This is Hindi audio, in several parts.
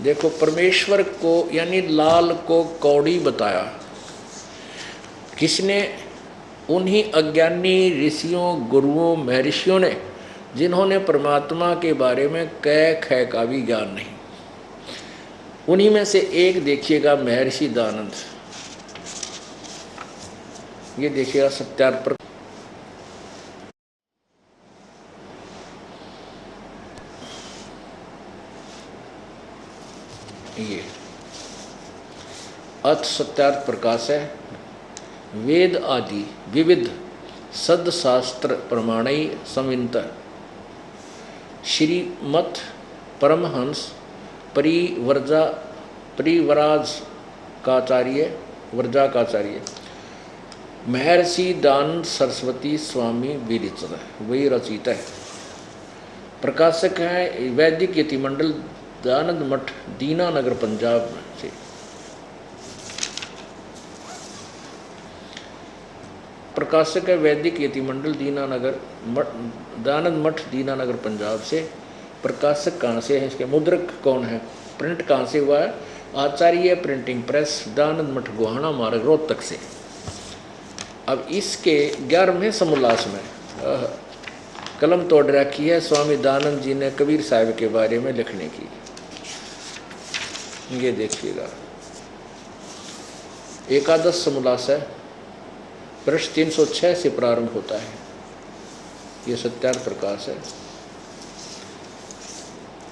देखो, परमेश्वर को यानी लाल को कौड़ी बताया किसने? उन्हीं अज्ञानी ऋषियों, गुरुओं, महर्षियों ने, जिन्होंने परमात्मा के बारे में कै खै का भी ज्ञान नहीं। उन्हीं में से एक देखिएगा महर्षि दानंद। ये देखिएगा सत्यार्पण। ये अथ सत्यार्थ प्रकाश है। वेद आदि विविध सदशास्त्र प्रमाणई संवित श्रीमत् परमहंस वर्जाकाचार्य महर्षि दानंद सरस्वती स्वामी विरचित वही रचित है। प्रकाशक है वैदिक यतिमंडल दानंद मठ दीनानगर पंजाब से। प्रकाशक है वैदिक यतिमंडल दानंद मठ दीनानगर पंजाब से। प्रकाशक कहाँ से है? इसके मुद्रक कौन है? प्रिंट कहाँ से हुआ है? आचार्य प्रिंटिंग प्रेस दानंद मठ गोहाना मार्ग रोहतक से। अब इसके 11वें समोल्लास में कलम तोड़ रखी है स्वामी दानंद जी ने कबीर साहब के बारे में लिखने की। ये देखिएगा एकादश समोल्लास है, पृष्ठ 306 से प्रारंभ होता है। ये सत्यार्थ प्रकाश है।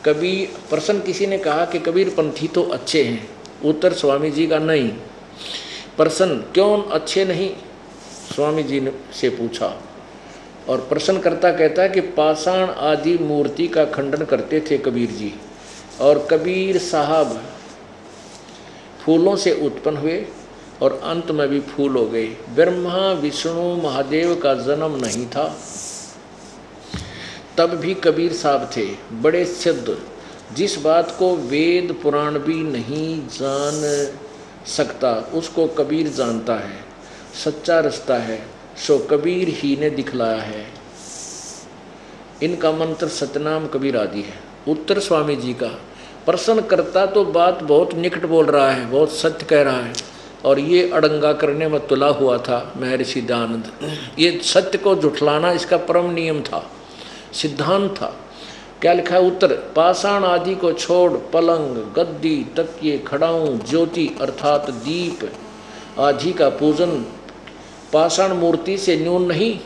कबीर प्रश्न किसी ने कहा कि कबीर पंथी तो अच्छे हैं। उत्तर स्वामी जी का नहीं। प्रश्न क्यों अच्छे नहीं? स्वामी जी ने से पूछा और प्रश्नकर्ता कहता है कि पाषाण आदि मूर्ति का खंडन करते थे कबीर जी, और कबीर साहब फूलों से उत्पन्न हुए और अंत में भी फूल हो गए। ब्रह्मा विष्णु महादेव का जन्म नहीं था, तब भी कबीर साहब थे बड़े सिद्ध। जिस बात को वेद पुराण भी नहीं जान सकता उसको कबीर जानता है। सच्चा रास्ता है सो कबीर ही ने दिखलाया है। इनका मंत्र सतनाम कबीर आदि है। उत्तर स्वामी जी का। प्रश्न करता तो बात बहुत निकट बोल रहा है, बहुत सत्य कह रहा है, और ये अड़ंगा करने में तुला हुआ था महर्षि दानंद। ये सत्य को झुठलाना इसका परम नियम था, सिद्धांत था। क्या लिखा है? उत्तर पाषाण आदि को छोड़ पलंग, गद्दी, तकिए, खड़ाऊं, ज्योति अर्थात दीप आदि का पूजन पाषाण मूर्ति से न्यून नहीं।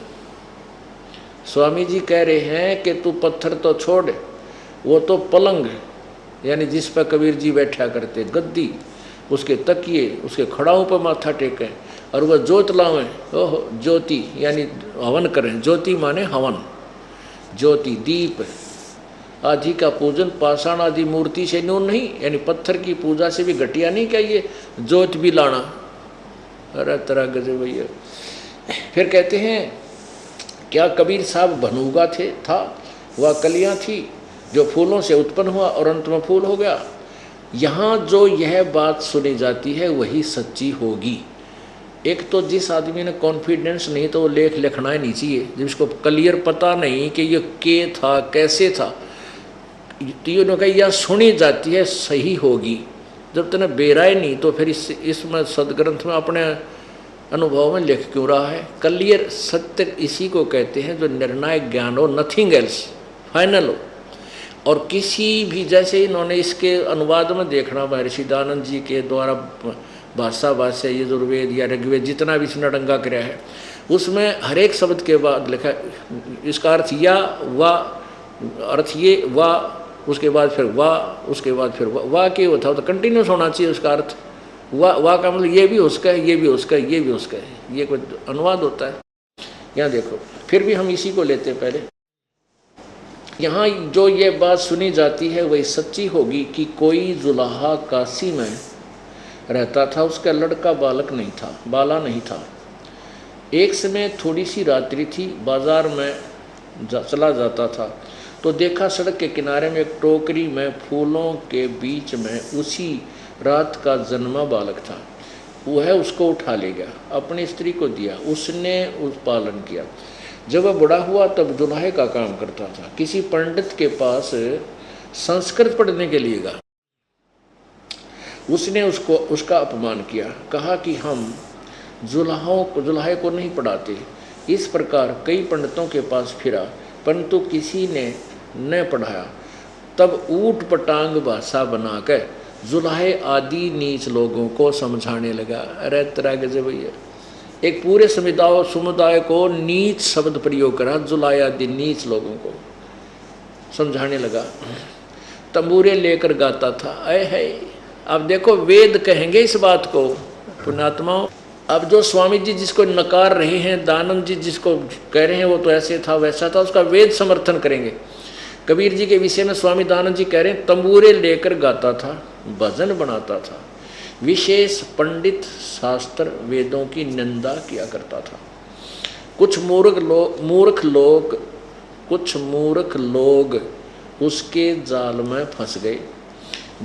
स्वामी जी कह रहे हैं कि तू पत्थर तो छोड़, वो तो पलंग यानी जिस पर कबीर जी बैठा करते, गद्दी, उसके तकिए, उसके खड़ाओं पर माथा टेकें, और वह ज्योत लावें। ओह, ज्योति यानी हवन करें। ज्योति माने हवन। ज्योति दीप आदि का पूजन पाषाण आदि मूर्ति से न्यून नहीं, यानी पत्थर की पूजा से भी घटिया नहीं। क्या ये ज्योत भी लाना? अरे तरह गजब भैया। फिर कहते हैं क्या कबीर साहब भनूगा था? वह कलियां थी जो फूलों से उत्पन्न हुआ और अंत में फूल हो गया। यहाँ जो यह बात सुनी जाती है वही सच्ची होगी। एक तो जिस आदमी ने कॉन्फिडेंस नहीं तो वो लेख लिखना ही नहीं चाहिए, जिसको क्लियर पता नहीं कि ये के था, कैसे था, तो ये कहा यह सुनी जाती है सही होगी। जब तक बेराय नहीं तो फिर इसमें सदग्रंथ में अपने अनुभव में लिख क्यों रहा है? क्लियर सत्य इसी को कहते हैं जो निर्णायक ज्ञान हो, नथिंग एल्स, फाइनल हो। और किसी भी, जैसे इन्होंने इसके अनुवाद में देखना महर्षि दानंद जी के द्वारा भाषा भाष्य यजुर्वेद या ऋग्वेद जितना भी इसने डंगा कराया है, उसमें हर एक शब्द के बाद लिखा इसका अर्थ या वा, अर्थ ये वा, उसके बाद फिर वा, उसके बाद फिर वा के होता हो तो कंटिन्यूस होना चाहिए उसका अर्थ। वा का मतलब ये भी उसका है, ये भी उसका है, ये भी उसका है। ये कोई अनुवाद होता है? यहाँ देखो, फिर भी हम इसी को लेते हैं पहले। यहाँ जो ये बात सुनी जाती है वही सच्ची होगी कि कोई जुलाहा काशी में रहता था, उसका लड़का बाला नहीं था। एक समय थोड़ी सी रात्रि थी, बाजार में चला जाता था तो देखा सड़क के किनारे में एक टोकरी में फूलों के बीच में उसी रात का जन्मा बालक था। वह उसको उठा ले गया, अपनी स्त्री को दिया, उसने उस पालन किया। जब वह बड़ा हुआ तब दुल्हे का काम करता था। किसी पंडित के पास संस्कृत पढ़ने के लिए गया। उसने उसका अपमान किया, कहा कि हम जुल्हे को नहीं पढ़ाते। इस प्रकार कई पंडितों के पास फिरा, परंतु किसी ने न पढ़ाया। तब ऊट पटांग भाषा बनाकर जुल्हे आदि नीच लोगों को समझाने लगा। अरे तेरा गजब भैया, एक पूरे समुदाय को नीच शब्द प्रयोग करा, जुल्हे आदि नीच लोगों को समझाने लगा। तंबूरे लेकर गाता था। अय है, अब देखो वेद कहेंगे इस बात को पुण्यात्माओं। अब जो स्वामी जी जिसको नकार रहे हैं, दानंद जी जिसको कह रहे हैं वो तो ऐसे था वैसा था, उसका वेद समर्थन करेंगे। कबीर जी के विषय में स्वामी दानंद जी कह रहे हैं तंबूरे लेकर गाता था, भजन बनाता था, विशेष पंडित शास्त्र वेदों की निंदा किया करता था। कुछ मूर्ख लोग उसके जाल में फंस गए।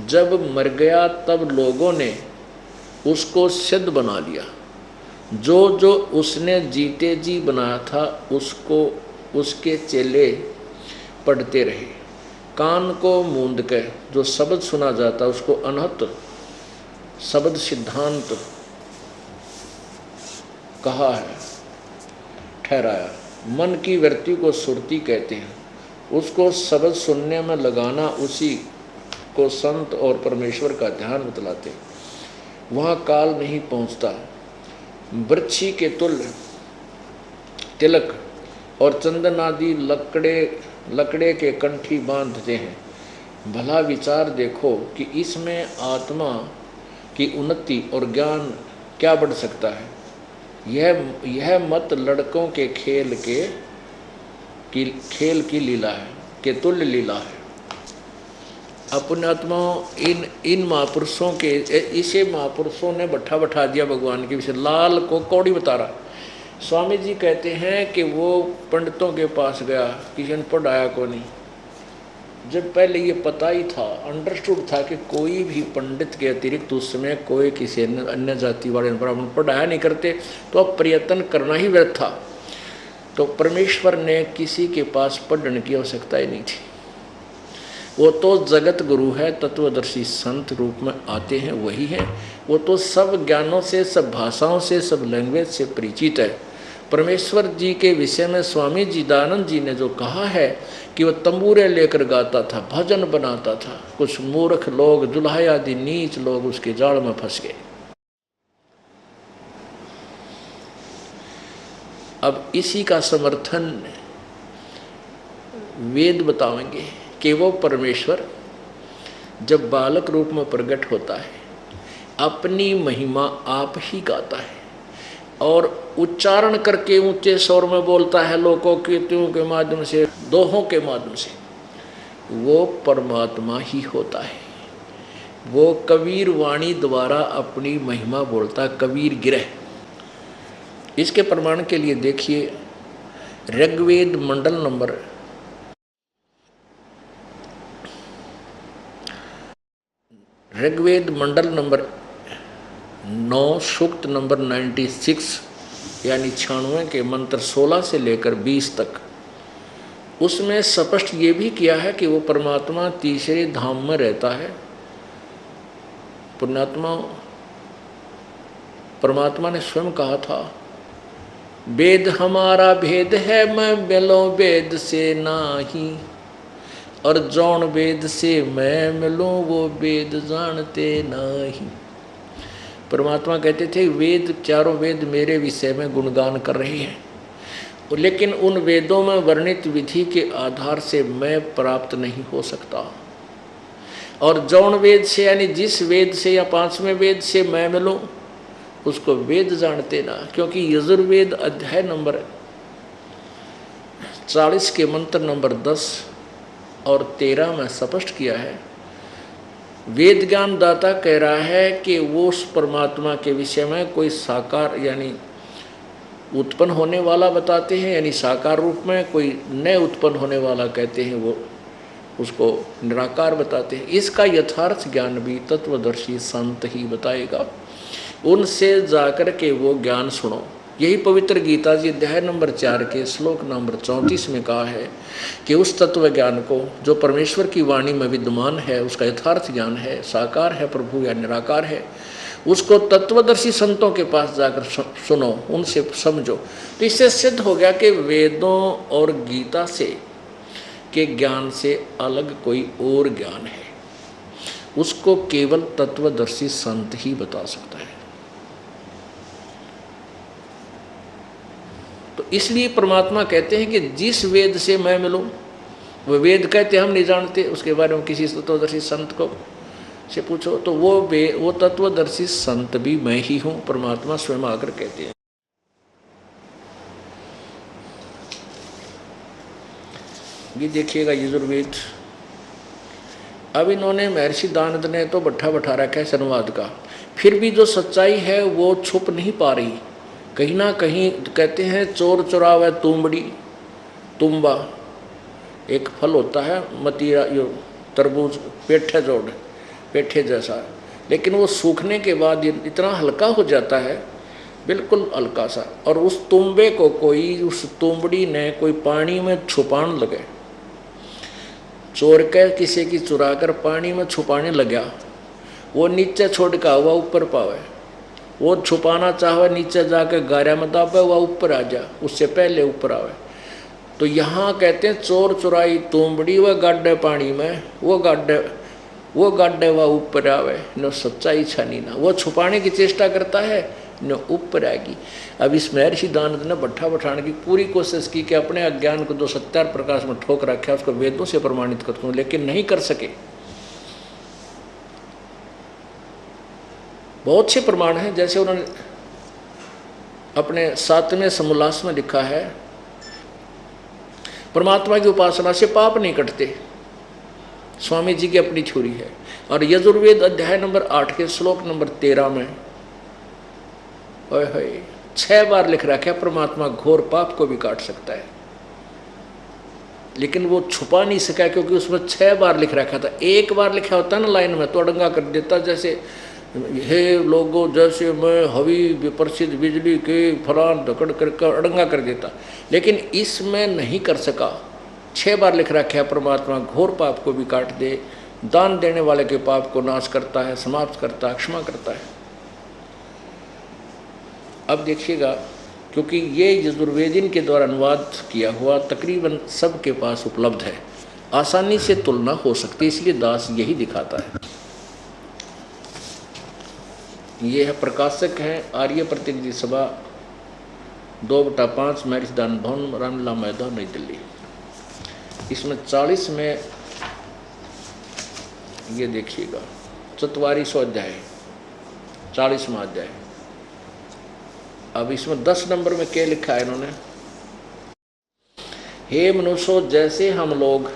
जब मर गया तब लोगों ने उसको सिद्ध बना लिया। जो उसने जीते जी बनाया था उसको उसके चेले पढ़ते रहे। कान को मूंद के जो शब्द सुना जाता उसको अनहत शब्द सिद्धांत कहा है, ठहराया। मन की वृत्ति को सुरती कहते हैं। उसको शब्द सुनने में लगाना, उसी को संत और परमेश्वर का ध्यान बतलाते। वहाँ काल नहीं पहुँचता। वृक्षी के तुल्य तिलक और चंदन आदि लकड़े के कंठी बांधते हैं। भला विचार देखो कि इसमें आत्मा की उन्नति और ज्ञान क्या बढ़ सकता है। यह मत लड़कों के खेल की लीला है, के तुल्य लीला है। अपने आत्माओं इन महापुरुषों के, इसे महापुरुषों ने बैठा दिया भगवान के विषय। लाल को कौड़ी बता रहा। स्वामी जी कहते हैं कि वो पंडितों के पास गया, किसी ने पढ़ाया को नहीं। जब पहले ये पता ही था, अंडरस्टूड था कि कोई भी पंडित के अतिरिक्त उस समय कोई किसी अन्य जाति वाले ब्राह्मण पढ़ाया नहीं करते, तो अब प्रयत्न करना ही व्यर्थ था। तो परमेश्वर ने किसी के पास पढ़ने की आवश्यकता ही नहीं थी। वो तो जगत गुरु है, तत्वदर्शी संत रूप में आते हैं, वही है। वो तो सब ज्ञानों से, सब भाषाओं से, सब लैंग्वेज से परिचित है। परमेश्वर जी के विषय में स्वामी जी दानंद जी ने जो कहा है कि वो तंबूरे लेकर गाता था, भजन बनाता था, कुछ मूर्ख लोग, जुल्हे आदि नीच लोग उसके जाल में फंस गए। अब इसी का समर्थन वेद बताएंगे कि वो परमेश्वर जब बालक रूप में प्रकट होता है, अपनी महिमा आप ही गाता है और उच्चारण करके ऊंचे स्वर में बोलता है, लोकों कीर्तियों के माध्यम से, दोहों के माध्यम से। वो परमात्मा ही होता है। वो कबीर वाणी द्वारा अपनी महिमा बोलता, कबीर गिरह। इसके प्रमाण के लिए देखिए ऋग्वेद मंडल नंबर 9 सूक्त नंबर 96 यानी 96 के मंत्र 16 से लेकर 20 तक। उसमें स्पष्ट ये भी किया है कि वो परमात्मा तीसरे धाम में रहता है। पुण्यात्मा, परमात्मा ने स्वयं कहा था, वेद हमारा भेद है, मैं मिलो वेद से नाही, और जौन वेद से मैं मिलूं वो वेद जानते नहीं। परमात्मा कहते थे वेद, चारों वेद मेरे विषय में गुणगान कर रहे हैं, लेकिन उन वेदों में वर्णित विधि के आधार से मैं प्राप्त नहीं हो सकता। और जौन वेद से यानी जिस वेद से या 5वें वेद से मैं मिलूं उसको वेद जानते ना, क्योंकि यजुर्वेद अध्याय नंबर 40 के मंत्र नंबर 10 और 13 में स्पष्ट किया है। वेद ज्ञान दाता कह रहा है कि वो उस परमात्मा के विषय में कोई साकार यानी उत्पन्न होने वाला बताते हैं, यानी साकार रूप में, कोई नए उत्पन्न होने वाला कहते हैं, वो उसको निराकार बताते हैं। इसका यथार्थ ज्ञान भी तत्वदर्शी संत ही बताएगा। उनसे जाकर के वो ज्ञान सुनो। यही पवित्र गीता जी अध्याय नंबर 4 के श्लोक नंबर 34 में कहा है कि उस तत्व ज्ञान को जो परमेश्वर की वाणी में विद्यमान है, उसका यथार्थ ज्ञान है, साकार है प्रभु या निराकार है, उसको तत्वदर्शी संतों के पास जाकर सुनो, उनसे समझो। तो इससे सिद्ध हो गया कि वेदों और गीता से के ज्ञान से अलग कोई और ज्ञान है, उसको केवल तत्वदर्शी संत ही बता सकता है। तो इसलिए परमात्मा कहते हैं कि जिस वेद से मैं मिलूं, वो वेद कहते हम नहीं जानते, उसके बारे में किसी तत्वदर्शी संत को से पूछो तो वो तत्वदर्शी संत भी मैं ही हूं, परमात्मा स्वयं आकर कहते हैं। ये देखिएगा यजुर्वेद। अब इन्होंने महर्षि दानद ने तो बैठा रखा है संवाद का, फिर भी जो सच्चाई है वो छुप नहीं पा रही। कहीं ना कहीं कहते हैं चोर चुरावे तुंबड़ी, तुम्बा एक फल होता है, मतीरा यो तरबूज पेठे जैसा, लेकिन वो सूखने के बाद इतना हल्का हो जाता है, बिल्कुल हल्का सा, और उस तुम्बे को कोई, उस तुंबड़ी ने कोई पानी में छुपाने लगे, चोर के किसी की चुरा कर पानी में छुपाने लगा, वो नीचे छोड़ का हुआ ऊपर पावे, वो छुपाना चाहे नीचे जाकर गारा में दाबे हुआ ऊपर आ जा, उससे पहले ऊपर आवे। तो यहाँ कहते हैं चोर चुराई तुंबड़ी व गाड्डे पानी में, वो गाड्डे वह ऊपर आवे न, सच्चाई छानी ना, वो छुपाने की चेष्टा करता है न ऊपर आएगी। अब इस महर्षि दानद ने बैठाने की पूरी कोशिश की कि अपने अज्ञान को जो सत्यार प्रकाश में ठोक रखा है उसको वेदों से प्रमाणित कर दूं, लेकिन नहीं कर सके। बहुत से प्रमाण हैं, जैसे उन्होंने अपने 7वें समोल्लास में लिखा है, परमात्मा की उपासना से पाप नहीं कटते, स्वामी जी की अपनी थ्योरी है। और यजुर्वेद अध्याय नंबर 8 के श्लोक नंबर 13 में 6 बार लिख रखा है परमात्मा घोर पाप को भी काट सकता है, लेकिन वो छुपा नहीं सका क्योंकि उसमें 6 बार लिख रखा था। एक बार लिखा होता ना लाइन में तो अड़ंगा कर देता, जैसे हे लोगों जैसे मैं हवी प्रसिद्ध बिजली के फलान धकड़ कर अड़ंगा कर देता, लेकिन इसमें नहीं कर सका। 6 बार लिख रखा है परमात्मा घोर पाप को भी काट दे, दान देने वाले के पाप को नाश करता है, समाप्त करता है, क्षमा करता है। अब देखिएगा, क्योंकि ये यजुर्वेदिन के द्वारा अनुवाद किया हुआ तकरीबन सबके पास उपलब्ध है, आसानी से तुलना हो सकती है, इसलिए दास यही दिखाता है। ये है प्रकाशक हैं आर्य प्रतिनिधि सभा 2/5 महर्षि दानद भवन रामलीला मैदान नई दिल्ली। इसमें 40 में ये देखिएगा 44वां अध्याय 40वां अध्याय। अब इसमें 10 नंबर में क्या लिखा है इन्होंने, हे मनुष्यों जैसे हम लोग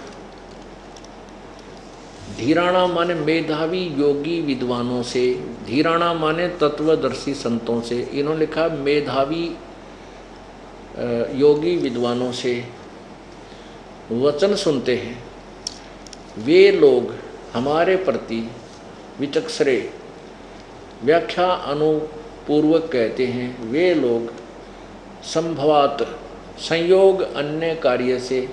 धीराणा माने मेधावी योगी विद्वानों से, धीराणा माने तत्वदर्शी संतों से, इन्होंने लिखा मेधावी योगी विद्वानों से वचन सुनते हैं, वे लोग हमारे प्रति विचक्षरे व्याख्या अनुपूर्वक कहते हैं, वे लोग संभवात संयोग अन्य कार्य से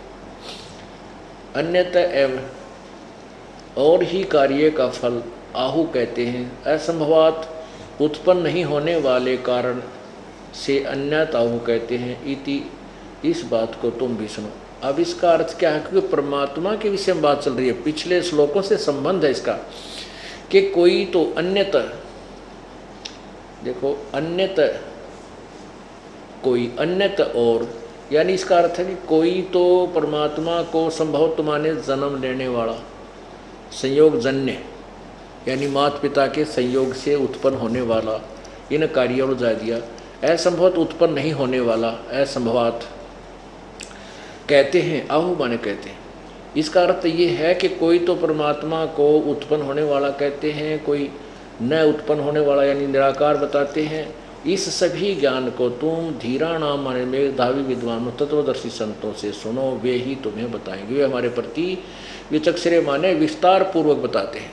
अन्यत एवं और ही कार्य का फल आहु कहते हैं, असंभवात उत्पन्न नहीं होने वाले कारण से अन्यत आहु कहते हैं इति। इस बात को तुम भी सुनो। अब इसका अर्थ क्या है, क्योंकि परमात्मा के विषय में बात चल रही है, पिछले श्लोकों से संबंध है इसका, कि कोई तो अन्यत, देखो अन्यत कोई अन्यत और, यानी इसका अर्थ है कि कोई तो परमात्मा को संभवत माने जन्म लेने वाला, संयोग जन्य यानी माता पिता के संयोग से उत्पन्न होने वाला, इन कार्यों में जा दिया। असंभवत उत्पन्न नहीं होने वाला, असंभवात कहते हैं, आहु माने कहते हैं। इसका अर्थ ये है कि कोई तो परमात्मा को उत्पन्न होने वाला कहते हैं, कोई न उत्पन्न होने वाला यानी निराकार बताते हैं। इस सभी ज्ञान को तुम धीराणाम माने मेधावी विद्वानों तत्वदर्शी संतों से सुनो, वे ही तुम्हें बताएंगे, वे हमारे प्रति विचक्षरे माने विस्तार पूर्वक बताते हैं।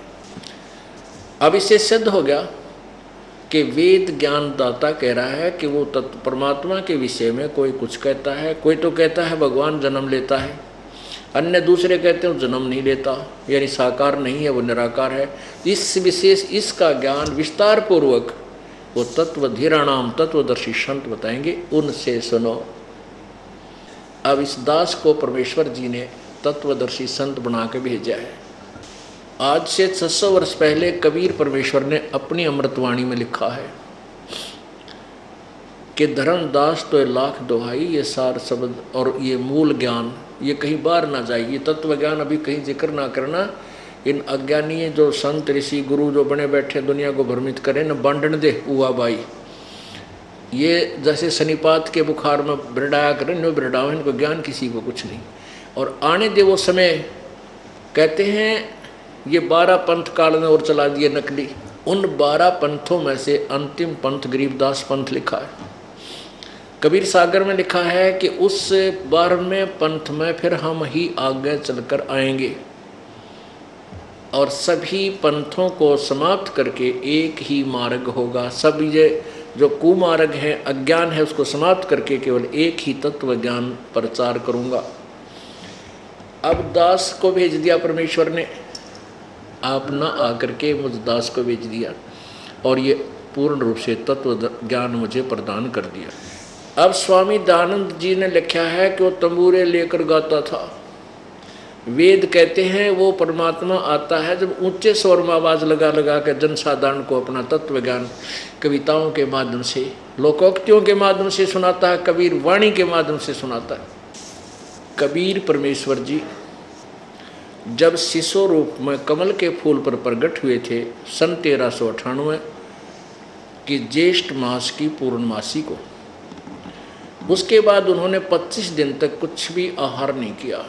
अब इससे सिद्ध हो गया कि वेद ज्ञान दाता कह रहा है कि वो तत्व परमात्मा के विषय में कोई कुछ कहता है, कोई तो कहता है भगवान जन्म लेता है, अन्य दूसरे कहते हैं जन्म नहीं लेता, यानी साकार नहीं है, वो निराकार है। इस विशेष इसका ज्ञान विस्तार पूर्वक वो तत्वधीराणाम तत्वदर्शी संत बताएंगे, उनसे सुनो। अब इस दास को परमेश्वर जी ने तत्वदर्शी संत बना के भेजा है। आज से 600 वर्ष पहले कबीर परमेश्वर ने अपनी अमृतवाणी में लिखा है कि धर्मदास तो लाख दोहाई, ये सार शब्द और ये मूल ज्ञान ये कहीं बाहर ना जाए, ये तत्व ज्ञान अभी कहीं जिक्र ना करना। इन अज्ञानी जो संत ऋषि गुरु जो बने बैठे दुनिया को भ्रमित करें न बांटन दे हुआ बाई, ये जैसे शनिपात के बुखार में बिरडाया करें न बिरडाओ, इनको ज्ञान किसी को कुछ नहीं। और आने दे वो समय, कहते हैं ये 12 पंथ काल में और चला दिए नकली। उन 12 पंथों में से अंतिम पंथ गरीबदास पंथ लिखा है, कबीर सागर में लिखा है कि उस 12वें पंथ में फिर हम ही आगे चलकर आएंगे और सभी पंथों को समाप्त करके एक ही मार्ग होगा। सब ये जो कुमार्ग है, अज्ञान है, उसको समाप्त करके केवल एक ही तत्व ज्ञान प्रचार करूंगा। अब दास को भेज दिया परमेश्वर ने, आप न आकर के मुझ दास को भेज दिया और ये पूर्ण रूप से तत्व ज्ञान मुझे प्रदान कर दिया। अब स्वामी दयानंद जी ने लिखा है कि वो तंबूरे लेकर गाता था। वेद कहते हैं वो परमात्मा आता है जब ऊंचे स्वर में आवाज़ लगा लगा कर जनसाधारण को अपना तत्व ज्ञान कविताओं के माध्यम से, लोकोक्तियों के माध्यम से सुनाता है, कबीर वाणी के माध्यम से सुनाता है। कबीर परमेश्वर जी जब शिशु रूप में कमल के फूल पर प्रकट हुए थे सन 1398 की ज्येष्ठ मास की पूर्णमासी को, उसके बाद उन्होंने 25 दिन तक कुछ भी आहार नहीं किया।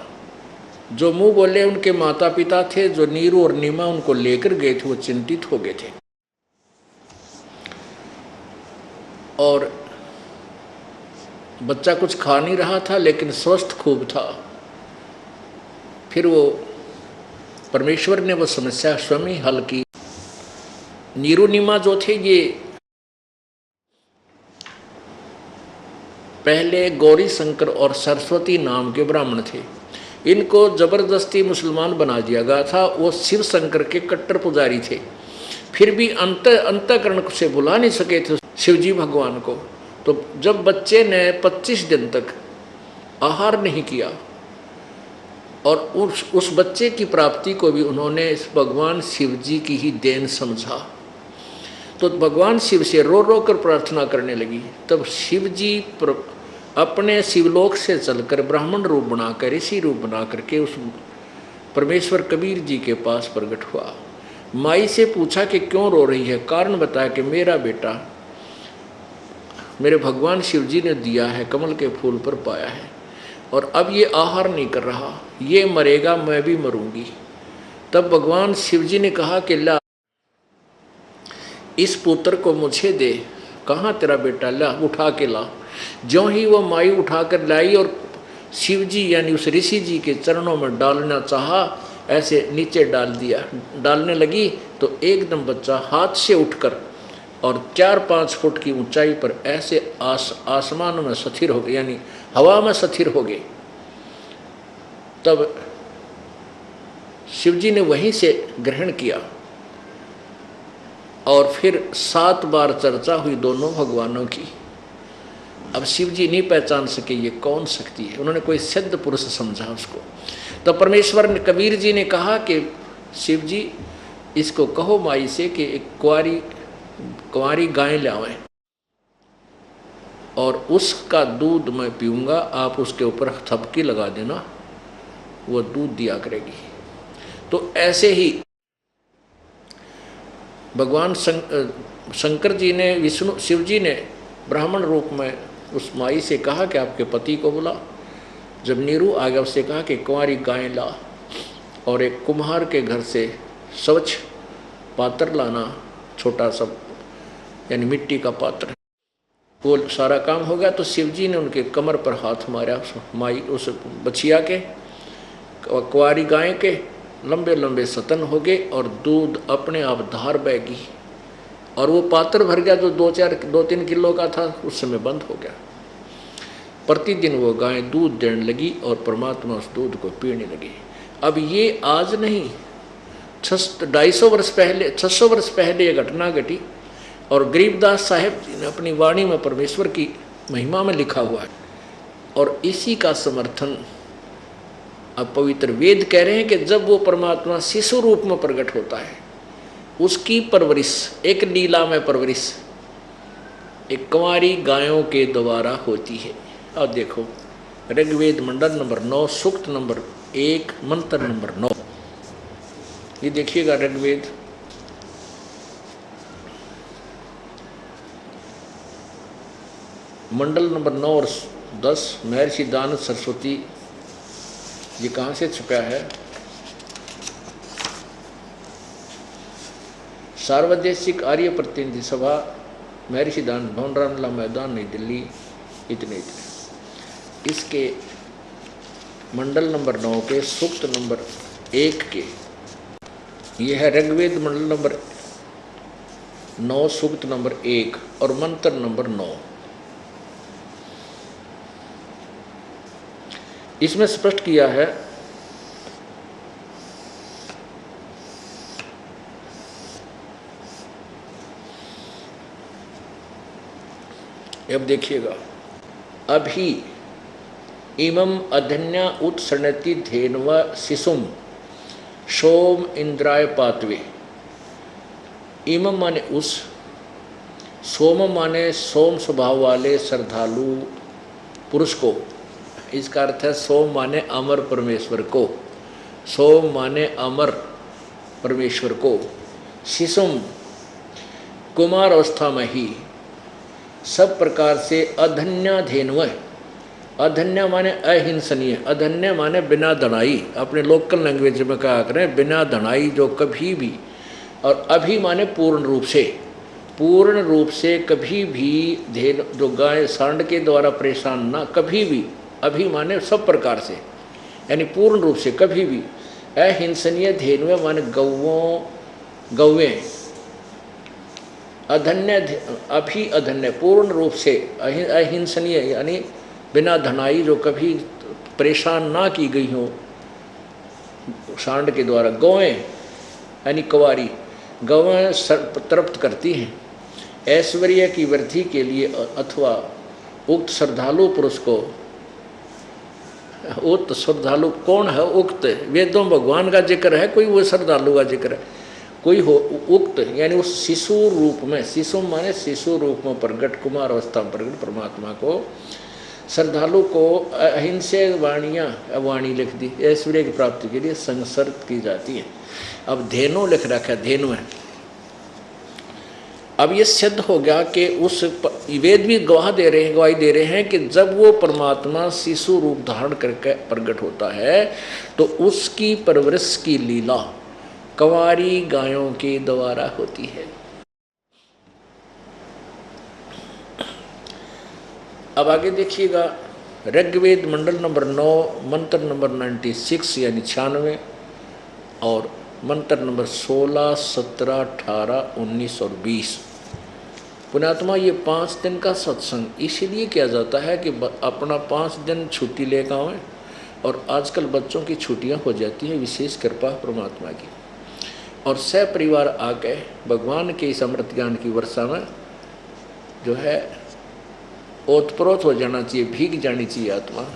जो मुंह बोले उनके माता पिता थे, जो नीरू और नीमा उनको लेकर गए थे, वो चिंतित हो गए थे। और बच्चा कुछ खा नहीं रहा था लेकिन स्वस्थ खूब था। फिर वो परमेश्वर ने वो समस्या स्वयं हल की। नीरू नीमा जो थे ये पहले गौरी शंकर और सरस्वती नाम के ब्राह्मण थे। इनको जबरदस्ती मुसलमान बना दिया गया था। वो शिव शंकर के कट्टर पुजारी थे, फिर भी अंतःकरण से बुला नहीं सके थे शिवजी भगवान को। तो जब बच्चे ने 25 दिन तक आहार नहीं किया और उस बच्चे की प्राप्ति को भी उन्होंने इस भगवान शिव जी की ही देन समझा, तो भगवान शिव से रो रो कर प्रार्थना करने लगी। तब शिव जी अपने शिवलोक से चलकर ब्राह्मण रूप बनाकर, ऋषि रूप बना करके उस परमेश्वर कबीर जी के पास प्रकट हुआ। माई से पूछा कि क्यों रो रही है, कारण बताया कि मेरा बेटा मेरे भगवान शिव जी ने दिया है, कमल के फूल पर पाया है और अब ये आहार नहीं कर रहा, ये मरेगा, मैं भी मरूंगी। तब भगवान शिव जी ने कहा कि ला इस पुत्र को मुझे दे। कहाँ तेरा बेटा, ला उठा के ला। ज्यों ही वो माई उठा कर लाई और शिव जी यानी उस ऋषि जी के चरणों में डालना चाहा, ऐसे नीचे डाल दिया। डालने लगी तो एकदम बच्चा हाथ से उठकर और 4-5 फुट की ऊंचाई पर ऐसे आसमान में स्थिर हो गए, यानी हवा में स्थिर हो गए। तब शिव जी ने वहीं से ग्रहण किया और फिर 7 बार चर्चा हुई दोनों भगवानों की। अब शिव जी नहीं पहचान सके ये कौन शक्ति है, उन्होंने कोई सिद्ध पुरुष समझा उसको। तो परमेश्वर ने, कबीर जी ने कहा कि शिव जी इसको कहो माई से कि एक कुंवारी गाय लावें और उसका दूध मैं पीऊँगा, आप उसके ऊपर थपकी लगा देना, वो दूध दिया करेगी। तो ऐसे ही भगवान शंकर जी ने, विष्णु शिव जी ने ब्राह्मण रूप में उस माई से कहा कि आपके पति को बुला। जब नीरू आ गया उससे कहा कि कुंवारी गाय ला और एक कुम्हार के घर से स्वच्छ पात्र लाना, छोटा सा यानी मिट्टी का पात्र। वो सारा काम हो गया तो शिव जी ने उनके कमर पर हाथ मारा, माई उस बछिया के, कुंवारी गाय के लंबे लंबे सतन हो गए और दूध अपने आप धार बहगी। और वो पात्र भर गया जो 2-3 किलो का था, उस समय बंद हो गया। प्रतिदिन वो गाय दूध देने लगी और परमात्मा उस दूध को पीने लगी। अब ये आज नहीं, 250 वर्ष पहले, 600 वर्ष पहले ये घटना घटी और गरीबदास साहेब जी ने अपनी वाणी में परमेश्वर की महिमा में लिखा हुआ है। और इसी का समर्थन अब पवित्र वेद कह रहे हैं कि जब वो परमात्मा शिशु रूप में प्रकट होता है, उसकी परवरिश, एक लीला में परवरिश एक कुंवारी गायों के द्वारा होती है। अब देखो ऋग्वेद मंडल नंबर 9 सूक्त नंबर 1 मंत्र नंबर 9, ये देखिएगा ऋग्वेद मंडल नंबर 9 और 10। महर्षि दानव सरस्वती, ये कहाँ से छुपा है? सार्वदेशिक आर्य प्रतिनिधि सभा, महर्षि दानव भवन, रामला मैदान, नई दिल्ली, इतने इतने। इसके मंडल नंबर 9 के सूक्त नंबर 1 के, यह है ऋग्वेद मंडल नंबर 9 सूक्त नंबर 1 और मंत्र नंबर 9। इसमें स्पष्ट किया है, अब देखिएगा, अभी इमं अधन्या उत्सृणति धेनव शिशुम सोम इंद्राय पातवे। इमं माने उस, सोम माने सोम स्वभाव वाले श्रद्धालु पुरुष को, इसका अर्थ है सोम माने अमर परमेश्वर को, सोम माने अमर परमेश्वर को, शिशुम कुमार अवस्था में ही सब प्रकार से अधन्या धेनुव, अधन्या माने अहिंसनीय, अधन्य माने बिना धनाई, अपने लोकल लैंग्वेज में कहा करें बिना धनाई, जो कभी भी, और अभी माने पूर्ण रूप से, पूर्ण रूप से कभी भी धेनु, जो गाय सांड के द्वारा परेशान ना, कभी भी, अभी माने सब प्रकार से, यानी पूर्ण रूप से कभी भी, अहिंसनीय धेनुव माने गौवें, अधन्य अभी अधन्य पूर्ण रूप से अहिंसनीय यानी बिना धनाई, जो कभी परेशान ना की गई हो सांड के द्वारा। गौएं यानी कुंवारी, गौएं तृप्त करती हैं ऐश्वर्य की वृद्धि के लिए, अथवा उक्त श्रद्धालु पुरुष को, उक्त श्रद्धालु कौन है? उक्त वेदों भगवान का जिक्र है, कोई वो श्रद्धालु का जिक्र है, कोई हो उक्त यानी उस शिशु रूप में, शिशु माने शिशु रूप में प्रकट, कुमार अवस्था में प्रकट परमात्मा को, श्रद्धालु को अहिंसे वाणियाँ, वाणी लिख दी, ऐश्वर्य की प्राप्ति के लिए संसर्ग की जाती है। अब धेनु लिख रखा है, धेनु है। अब ये सिद्ध हो गया कि उस वेद भी गवाह दे रहे हैं, गवाही दे रहे हैं कि जब वो परमात्मा शिशु रूप धारण करके प्रकट होता है तो उसकी परवरिश की लीला कुंवारी गायों के द्वारा होती है। अब आगे देखिएगा, ऋग्वेद मंडल नंबर 9 मंत्र नंबर 96 यानी 96 और मंत्र नंबर 16, 17, 18, 19 और 20। पुण्यात्मा, ये 5 दिन का सत्संग इसीलिए किया जाता है कि अपना 5 दिन छुट्टी लेकर आएँ, और आजकल बच्चों की छुट्टियां हो जाती हैं, विशेष कृपा परमात्मा की, और सपरिवार आके भगवान के इस अमृत ज्ञान की वर्षा में जो है ओतप्रोत हो जाना चाहिए, भीग जानी चाहिए आत्मा।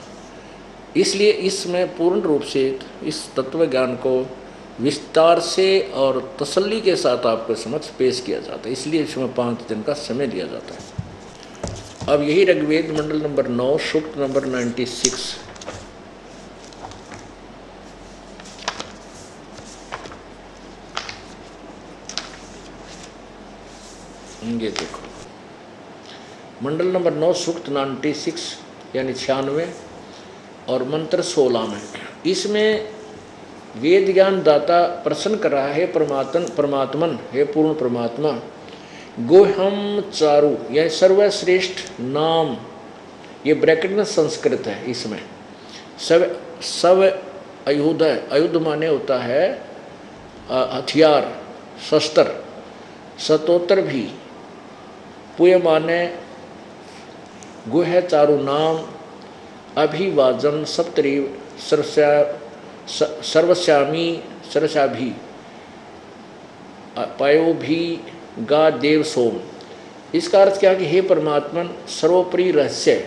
इसलिए इसमें पूर्ण रूप से इस तत्व ज्ञान को विस्तार से और तसल्ली के साथ आपके समक्ष पेश किया जाता है, इसलिए इसमें 5 दिन का समय दिया जाता है। अब यही ऋग्वेद मंडल नंबर 9 सूक्त नंबर 96, ये देखो मंडल नंबर 9 सूक्त 96 यानी 96 और मंत्र 16 में, इसमें वेद ज्ञान दाता प्रसन्न कर रहा है परमात्मन, हे पूर्ण परमात्मा, गोहम चारु यानी सर्वश्रेष्ठ नाम, ये ब्रैकेट में संस्कृत है, इसमें सब आयुध है, आयुध माने होता है हथियार, शस्त्र, सतोत्तर भी पुय माने गुह चारु नाम अभिवाजन सप्तरी सर्वस्यामी सरसाभी पायो भी गा देव सोम। इसका अर्थ क्या कि हे परमात्मन, सर्वोपरि रहस्य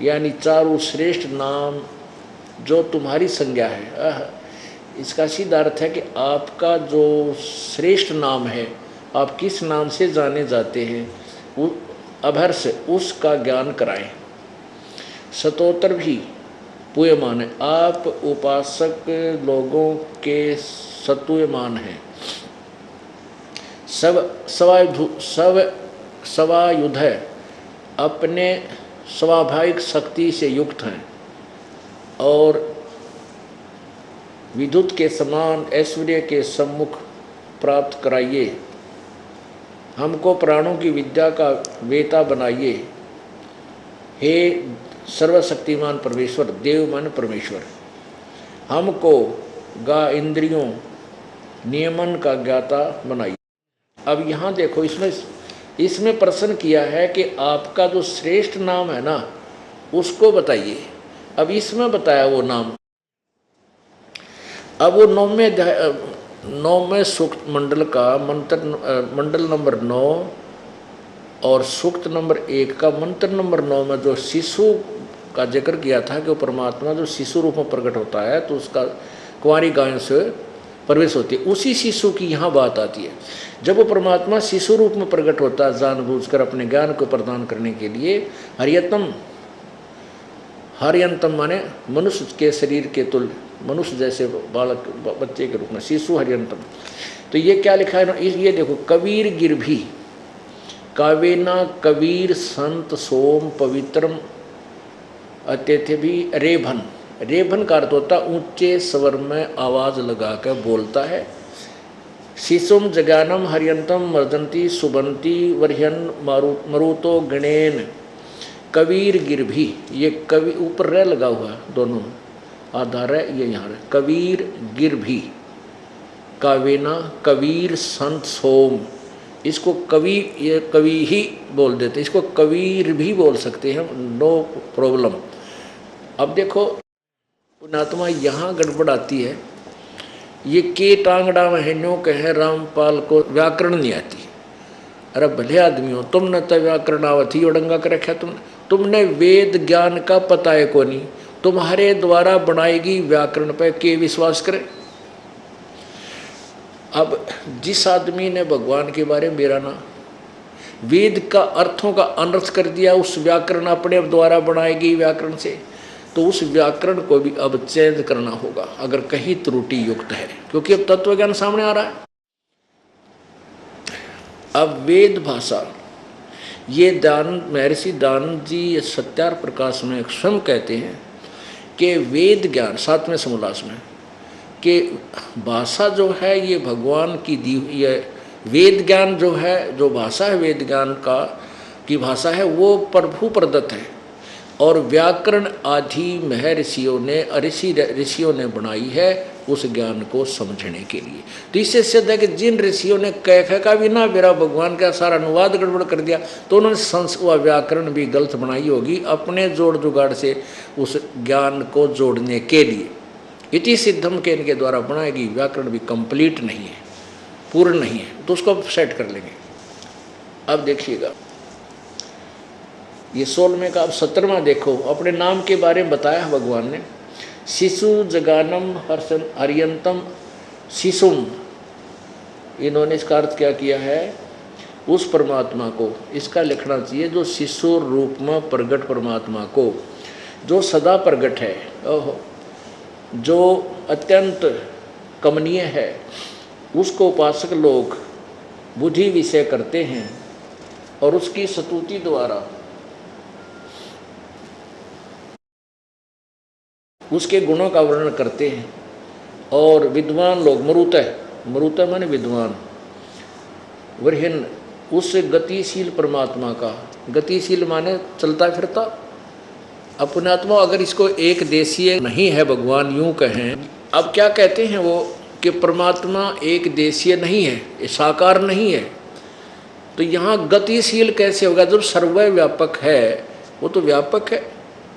यानी चारु श्रेष्ठ नाम जो तुम्हारी संज्ञा है, इसका सीधा अर्थ है कि आपका जो श्रेष्ठ नाम है, आप किस नाम से जाने जाते हैं, वो अभर्ष उसका ज्ञान कराएं। सतोत्तर भी पुय माने आप उपासक लोगों के सतुयमान हैं, सवायुध है, अपने स्वाभाविक शक्ति से युक्त हैं और विद्युत के समान ऐश्वर्य के सम्मुख प्राप्त कराइए। हमको प्राणों की विद्या का वेता बनाइए। हे सर्वशक्तिमान परमेश्वर, देव मन परमेश्वर, हमको गा इंद्रियों नियमन का ज्ञाता बनाइए। अब यहाँ देखो, इसमें प्रश्न किया है कि आपका जो श्रेष्ठ नाम है ना, उसको बताइए। अब इसमें बताया वो नाम। अब वो नौवें सूक्त मंडल का मंडल नंबर 9 और सूक्त नंबर 1 का मंत्र नंबर 9 में जो शिशु का जिक्र किया था कि वो परमात्मा जो शिशु रूप में प्रकट होता है तो उसका कुंवारी गायों से प्रवेश होती है, उसी शिशु की यहाँ बात आती है। जब वो परमात्मा शिशु रूप में प्रकट होता है जानबूझकर अपने ज्ञान को प्रदान करने के लिए, हरियंतम माने मनुष्य के शरीर के तुल्य, मनुष्य जैसे बालक बच्चे के रूप में शिशु हरियंतम। तो ये क्या लिखा है ना, ये देखो, कबीर गिरभी कावेना कबीर संत सोम पवित्रम अत्यथ भी रेभन। रेभन का अर्थ होता ऊंचे स्वर में आवाज लगा कर बोलता है। शिशुम जगानम हरियंतम मर्जंती सुबंती वर्हन मरुतो गणेन कबीर गिरभी। ये कवि ऊपर रह लगा हुआ दोनों आधार है, ये यहाँ है। कबीर गिरभी कावेना कबीर संत सोम, इसको कवि, ये कवि ही बोल देते, इसको कबीर भी बोल सकते हैं, नो प्रॉब्लम। अब देखो पुण्यात्मा यहाँ गड़बड़ आती है, ये के टांगड़ा में है नो कहे रामपाल को व्याकरण नहीं आती। अरे भले आदमी हो, तुमने तो व्याकरण आवती उड़ंगा कर रखा, तुमने वेद ज्ञान का पता है को नहीं, तुम्हारे द्वारा बनाएगी व्याकरण पे के विश्वास करे। अब जिस आदमी ने भगवान के बारे में मेरा ना वेद का अर्थों का अनर्थ कर दिया, उस व्याकरण अपने द्वारा बनाएगी व्याकरण से, तो उस व्याकरण को भी अब चेंज करना होगा अगर कहीं त्रुटि युक्त है, क्योंकि अब तत्व ज्ञान सामने आ रहा है। अब वेद भाषा, ये महर्षि दानंद जी सत्यार प्रकाश में स्वयं कहते हैं कि वेद ज्ञान 7वें समोल्लास में कि भाषा जो है ये भगवान की दी, ये वेद ज्ञान जो है, जो भाषा है वेद ज्ञान का की भाषा है, वो प्रभु प्रदत्त है और व्याकरण आदि महर्षियों ने ऋषियों ने बनाई है उस ज्ञान को समझने के लिए। तो इससे सिद्ध है कि जिन ऋषियों ने कह का भी ना मेरा भगवान का सारा अनुवाद गड़बड़ कर दिया, तो उन्होंने वह व्याकरण भी गलत बनाई होगी अपने जोड़ जुगाड़ से उस ज्ञान को जोड़ने के लिए। इति सिद्धम के इनके द्वारा बनाएगी व्याकरण भी कंप्लीट नहीं है, पूर्ण नहीं है, तो उसको सेट कर लेंगे। अब देखिएगा ये 16वें का अब 17वां देखो, अपने नाम के बारे में बताया है भगवान ने। शिशु जगानम हरियंतम शिशुम, इन्होंने इसका अर्थ क्या किया है, उस परमात्मा को, इसका लिखना चाहिए जो शिशु रूप में प्रगट परमात्मा को, जो सदा प्रगट है, जो अत्यंत कमनीय है, उसको उपासक लोग बुद्धि विषय करते हैं और उसकी स्तुति द्वारा उसके गुणों का वर्णन करते हैं। और विद्वान लोग मरुतः माने विद्वान, वरहिन उस गतिशील परमात्मा का, गतिशील माने चलता फिरता अपनात्मा, अगर इसको एक देशीय नहीं है भगवान यूं कहें। अब क्या कहते हैं वो कि परमात्मा एक देशीय नहीं है, साकार नहीं है, तो यहाँ गतिशील कैसे होगा? जब सर्वव्यापक है, वो तो व्यापक है,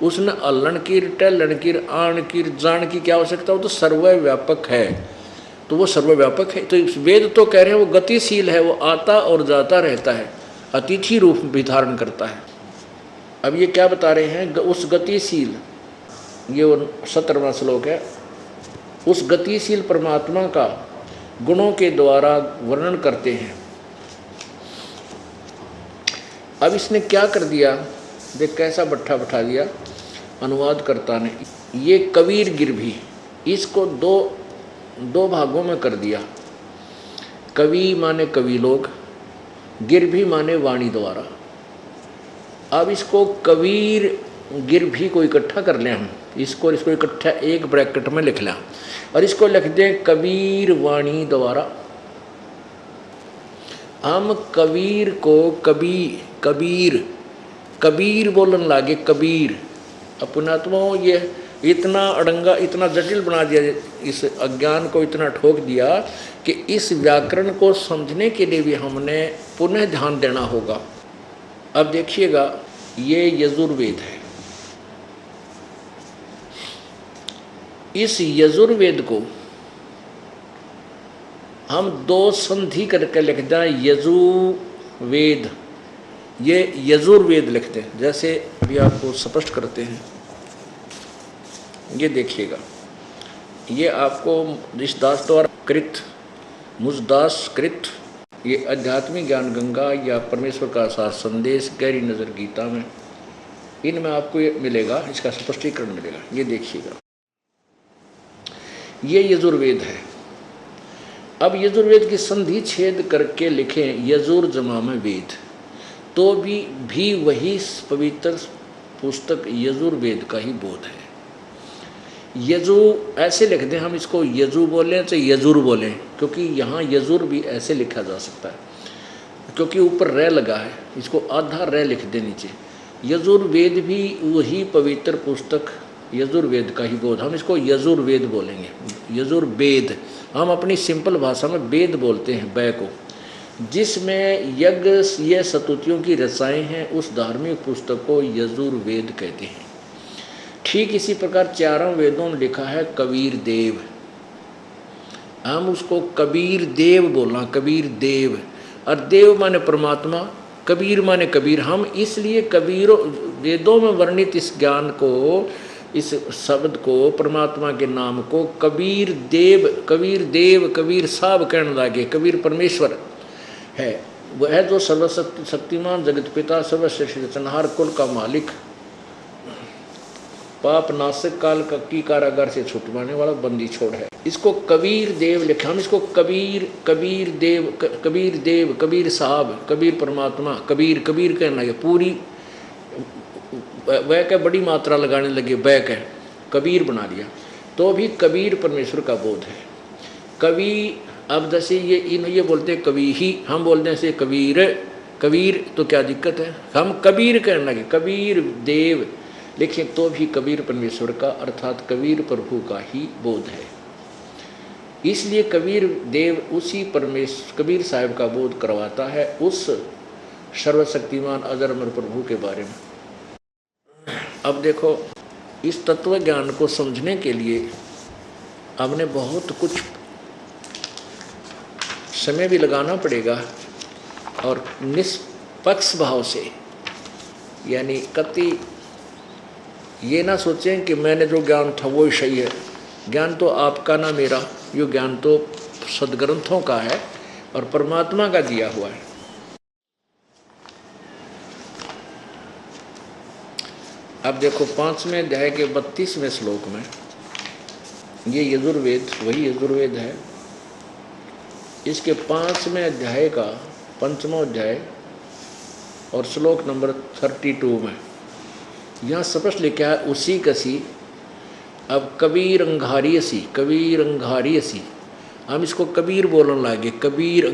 उसने अल्लन कीर, टलन कीर, आण कीर, जान की क्या आवश्यकता? वो तो सर्वव्यापक है, तो वो सर्वव्यापक है। तो वेद तो कह रहे हैं वो गतिशील है, वो आता और जाता रहता है, अतिथि रूप भी धारण करता है। अब ये क्या बता रहे हैं? उस गतिशील, ये 17वां श्लोक है, उस गतिशील परमात्मा का गुणों के द्वारा वर्णन करते हैं। अब इसने क्या कर दिया, देख कैसा बट्ठा बैठा दिया अनुवादकर्ता ने। ये कबीर गिर भी, इसको दो भागों में कर दिया। कवि माने कवि लोग, गिर भी माने वाणी द्वारा। अब इसको कबीर गिर भी को इकट्ठा कर लें हम, इसको इकट्ठा एक ब्रैकेट में लिख लें और इसको लिख दें कबीर वाणी द्वारा। हम कबीर को कबीर बोलन लागे, कबीर। अपनात्मा ये इतना अड़ंगा, इतना जटिल बना दिया, इस अज्ञान को इतना ठोक दिया कि इस व्याकरण को समझने के लिए भी हमने पुनः ध्यान देना होगा। अब देखिएगा, ये यजुर्वेद है। इस यजुर्वेद को हम दो संधि करके लिख दें, यजुर्वेद, ये यजुर्वेद लिखते हैं। जैसे अभी आपको स्पष्ट करते हैं, ये देखिएगा, ये आपको ऋषिदास द्वारा कृत, मुझदास कृत, ये आध्यात्मिक ज्ञान गंगा या परमेश्वर का सात संदेश, गहरी नज़र गीता में, इनमें आपको ये मिलेगा, इसका स्पष्टीकरण मिलेगा। ये देखिएगा, ये यजुर्वेद है। अब यजुर्वेद की संधि छेद करके लिखें यजुर जमा में वेद, तो भी वही पवित्र पुस्तक यजुर्वेद का ही बोध है। यजु ऐसे लिख दें हम, इसको यजु बोलें चाहे यजुर बोलें, क्योंकि यहाँ यजुर भी ऐसे लिखा जा सकता है, क्योंकि ऊपर रे लगा है, इसको आधा रे लिख दे नीचे। यजुर्वेद भी वही पवित्र पुस्तक यजुर्वेद का ही बोध, हम इसको यजुर्वेद बोलेंगे। यजुर्वेद हम अपनी सिंपल भाषा में वेद बोलते हैं, बै को, जिसमें यज्ञ ये स्तुतियों की रचनाएं हैं, उस धार्मिक पुस्तक को यजुर्वेद कहते हैं। ठीक इसी प्रकार चारों वेदों में लिखा है कबीर देव, हम उसको कबीर देव बोलना, कबीर देव, और देव माने परमात्मा, कबीर माने कबीर। हम इसलिए कबीरों वेदों में वर्णित इस ज्ञान को, इस शब्द को, परमात्मा के नाम को कबीर देव, कबीर साहब कहने लगे। कबीर परमेश्वर है, वह जो सर्वशक्तिमान जगत पिता, सर्वश्रेष्ठ रचनहार, कुल का मालिक, पाप नाशक, काल का की कारागार से छुटवाने वाला, बंदी छोड़ है। इसको कबीर देव लिखा, हम इसको कबीर देव, कबीर साहब, कबीर परमात्मा, कबीर कहने लगे। पूरी वह का बड़ी मात्रा लगाने लगे, वह का कबीर बना लिया, तो भी कबीर परमेश्वर का बोध है। कवि, अब जैसे ये बोलते हैं कवि ही, हम बोलते हैं से कबीर, तो क्या दिक्कत है? हम कबीर कहने लगे, कबीर देव लिखें तो भी कबीर परमेश्वर का, अर्थात कबीर प्रभु का ही बोध है। इसलिए कबीर देव उसी कबीर साहब का बोध करवाता है, उस सर्वशक्तिमान अजर अमर प्रभु के बारे में। अब देखो, इस तत्व ज्ञान को समझने के लिए हमने बहुत कुछ समय भी लगाना पड़ेगा, और निष्पक्ष भाव से, यानी कति ये ना सोचें कि मैंने जो ज्ञान था वो ही सही है। ज्ञान तो आपका ना मेरा, ये ज्ञान तो सदग्रंथों का है और परमात्मा का दिया हुआ है। अब देखो 5वें अध्याय के 32वें श्लोक में, ये यजुर्वेद वही यजुर्वेद है, इसके 5वें अध्याय का 5वां अध्याय और श्लोक नंबर 32 में यहाँ स्पष्ट लिखा है, उसी कसी। अब कबीर अंगारी असी, हम इसको कबीर बोलने लगे, कबीर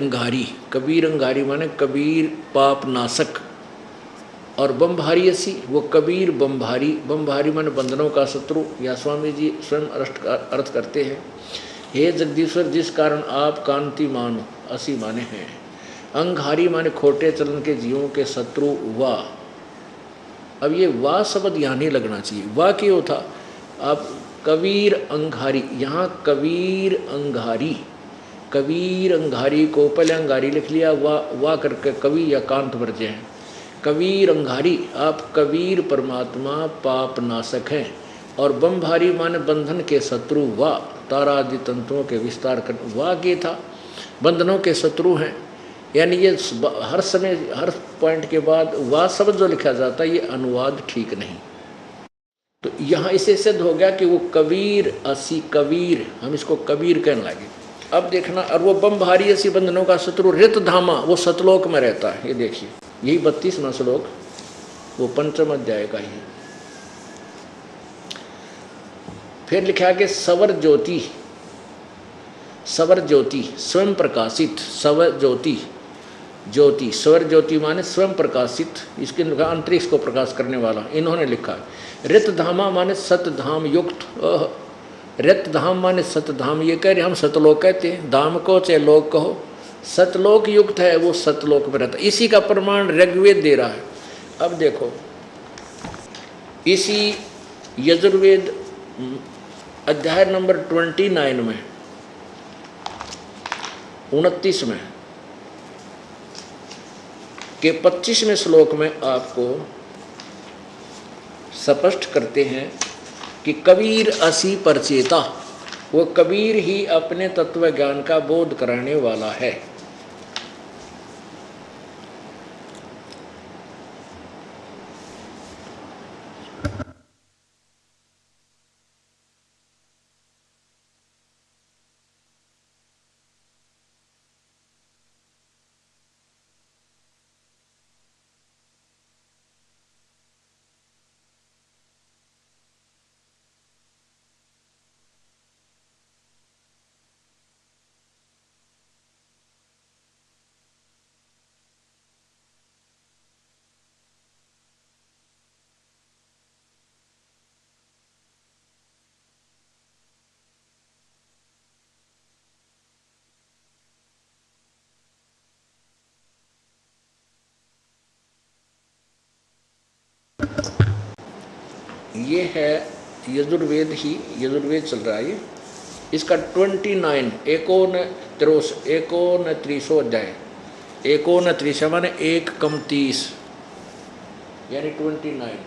अंगारी माने कबीर पाप नाशक, और बमभारी असी, वो कबीर बमभारी माने बंधनों का शत्रु, या स्वामी जी स्वयं अर्थ करते हैं, हे जगदीश्वर जिस कारण आप कांति मानो, असी माने हैं। अंगहारी माने खोटे चलन के जीवों के शत्रु वाह। अब ये वाह शब्द यहाँ नहीं लगना चाहिए, वाह क्यों था। अब कबीर अंगारी, यहाँ कबीर अंगारी, कबीर अंगारी को पहले अंगारी लिख लिया, वाह करके कवि या कांत वर्ज्य हैं। कबीर अंगारी, आप कबीर परमात्मा पाप नाशक हैं। और बमभारी माने बंधन के शत्रु वाह, तारा आदि तंतुओं के विस्तार कर, वाह के था बंधनों के शत्रु हैं। यानी ये हर समय हर पॉइंट के बाद वाह शब्द जो लिखा जाता है ये अनुवाद ठीक नहीं। तो यहाँ इसे सिद्ध हो गया कि वो कबीर असी कबीर, हम इसको कबीर कहने लगे। अब देखना, और वो बमभारी असी बंधनों का शत्रु रित धामा, वो सतलोक में रहता है। ये देखिए यही 32वां श्लोक, वो पंचम अध्याय का ही। फिर लिखा कि सवर ज्योति, सवर ज्योति स्वयं प्रकाशित, सवर ज्योति, ज्योति स्वर ज्योति माने स्वयं प्रकाशित, इसके अंतरिक्ष को प्रकाश करने वाला, इन्होंने लिखा है। रित धामा माने सतधाम युक्त, रित धाम माने सतधाम, ये कह रहे हम सतलोक कहते हैं, धाम को चाहे लोक कहो, सतलोक युक्त है वो सतलोक में रहता। इसी का प्रमाण ऋग्वेद दे रहा है। अब देखो इसी यजुर्वेद अध्याय नंबर 29 में 29 में के 25वें श्लोक में आपको स्पष्ट करते हैं कि कबीर असी परचेता, वो कबीर ही अपने तत्व ज्ञान का बोध कराने वाला है। ये है यजुर्वेद ही, यजुर्वेद चल रहा है ये, इसका 29 एकोनत्रीसो अध्याय, 29 माने 1 कम 30 यानी 29।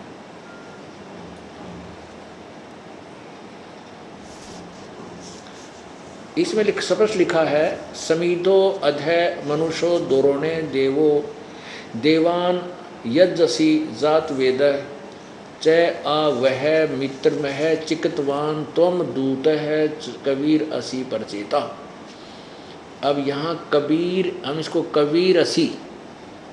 इसमें स्पष्ट लिखा है समीधो अधय मनुष्यो दोरोणे देवो देवान यजसी जात वेद चय आ वह मित्र मह चिकतवान त्वम दूत है कबीर असी परचेता। अब यहाँ कबीर, हम इसको कबीर असी,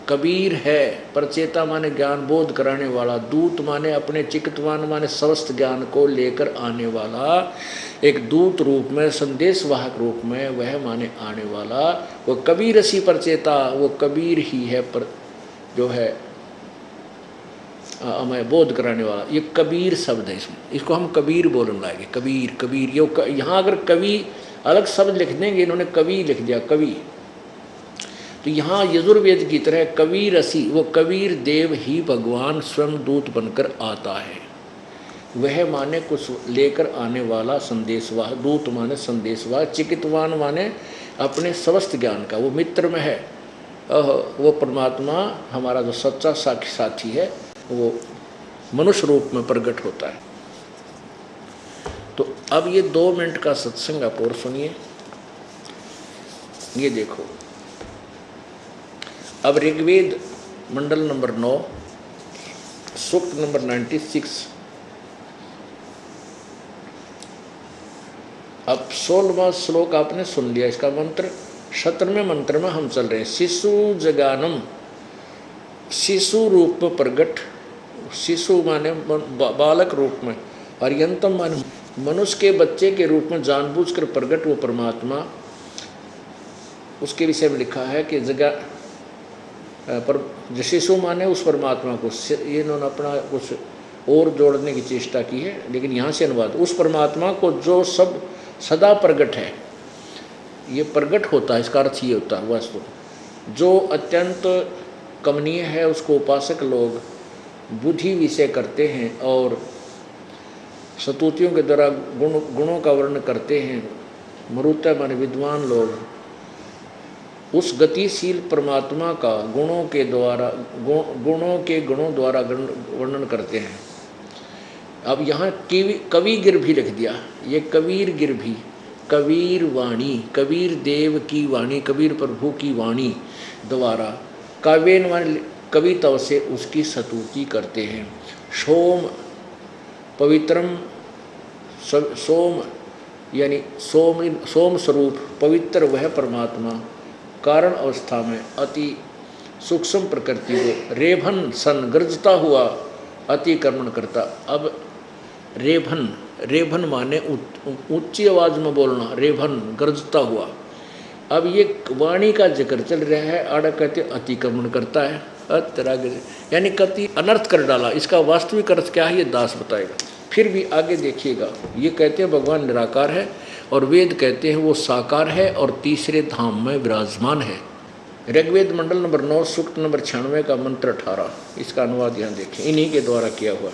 कबीर है, परचेता माने ज्ञान बोध कराने वाला, दूत माने अपने, चिकतवान माने समस्त ज्ञान को लेकर आने वाला, एक दूत रूप में संदेशवाहक रूप में वह माने आने वाला, वो कबीर असी परचेता, वो कबीर ही है पर जो है हमें बोध कराने वाला। ये कबीर शब्द है, इसमें इसको हम कबीर बोलने लगे। कबीर कबीर ये यहाँ अगर कवि अलग शब्द लिख देंगे, इन्होंने कवि लिख दिया कवि, तो यहाँ यजुर्वेद की तरह कबीर असी, वो कबीर देव ही भगवान स्वयं दूत बनकर आता है। वह माने कुछ लेकर आने वाला संदेशवाह, दूत माने संदेशवाह, चिकितवान माने अपने समस्त ज्ञान का, वो मित्र में है, वो परमात्मा हमारा जो सच्चा साक्षी साथी है वो मनुष्य रूप में प्रकट होता है। तो अब ये 2 मिनट का सत्संग आप और सुनिए। ये देखो, अब ऋग्वेद मंडल नंबर 9 सूक्त नंबर 96, अब 16वां श्लोक आपने सुन लिया। इसका मंत्र 17वें मंत्र में हम चल रहे हैं। शिशु जगानम, शिशु रूप में प्रगट, शिशु माने बालक रूप में, और यंतम माने मनुष्य के बच्चे के रूप में जानबूझकर प्रगट वो परमात्मा, उसके विषय में लिखा है कि जगह पर शिशु माने उस परमात्मा को, ये इन्होंने अपना कुछ और जोड़ने की चेष्टा की है, लेकिन यहाँ से अनुवाद उस परमात्मा को जो सब सदा प्रगट है, ये प्रगट होता है, इसका अर्थ ये होता है वास्तव। जो अत्यंत कमनीय है उसको उपासक लोग बुद्धि विषय करते हैं और स्तुतियों के द्वारा गुणों का वर्णन करते हैं। मरुता माने विद्वान लोग उस गतिशील परमात्मा का गुणों के गुणों द्वारा वर्णन करते हैं। अब यहाँ कवि गिर भी लिख दिया, ये कबीर गिर भी, कबीर वाणी, कबीर देव की वाणी, कबीर प्रभु की वाणी द्वारा काव्यन कविताओं से उसकी स्तुति करते हैं। सोम पवित्रम, सोम यानी सोम स्वरूप पवित्र वह परमात्मा कारण अवस्था में अति सूक्ष्म प्रकृति को रेभन सन गरजता हुआ अतिक्रमण करता। अब रेभन माने ऊंची आवाज में बोलना, रेभन गरजता हुआ। अब ये वाणी का जिक्र चल रहा है, आड़ा कहते अतिक्रमण करता है, यानी कति अनर्थ कर डाला। इसका वास्तविक अर्थ क्या है ये दास बताएगा। फिर भी आगे देखिएगा, ये कहते हैं भगवान निराकार है और वेद कहते हैं वो साकार है और तीसरे धाम में विराजमान है। ऋग्वेद मंडल नंबर 9 सूक्त नंबर 96 का मंत्र 18, इसका अनुवाद यहाँ देखें, इन्हीं के द्वारा किया हुआ।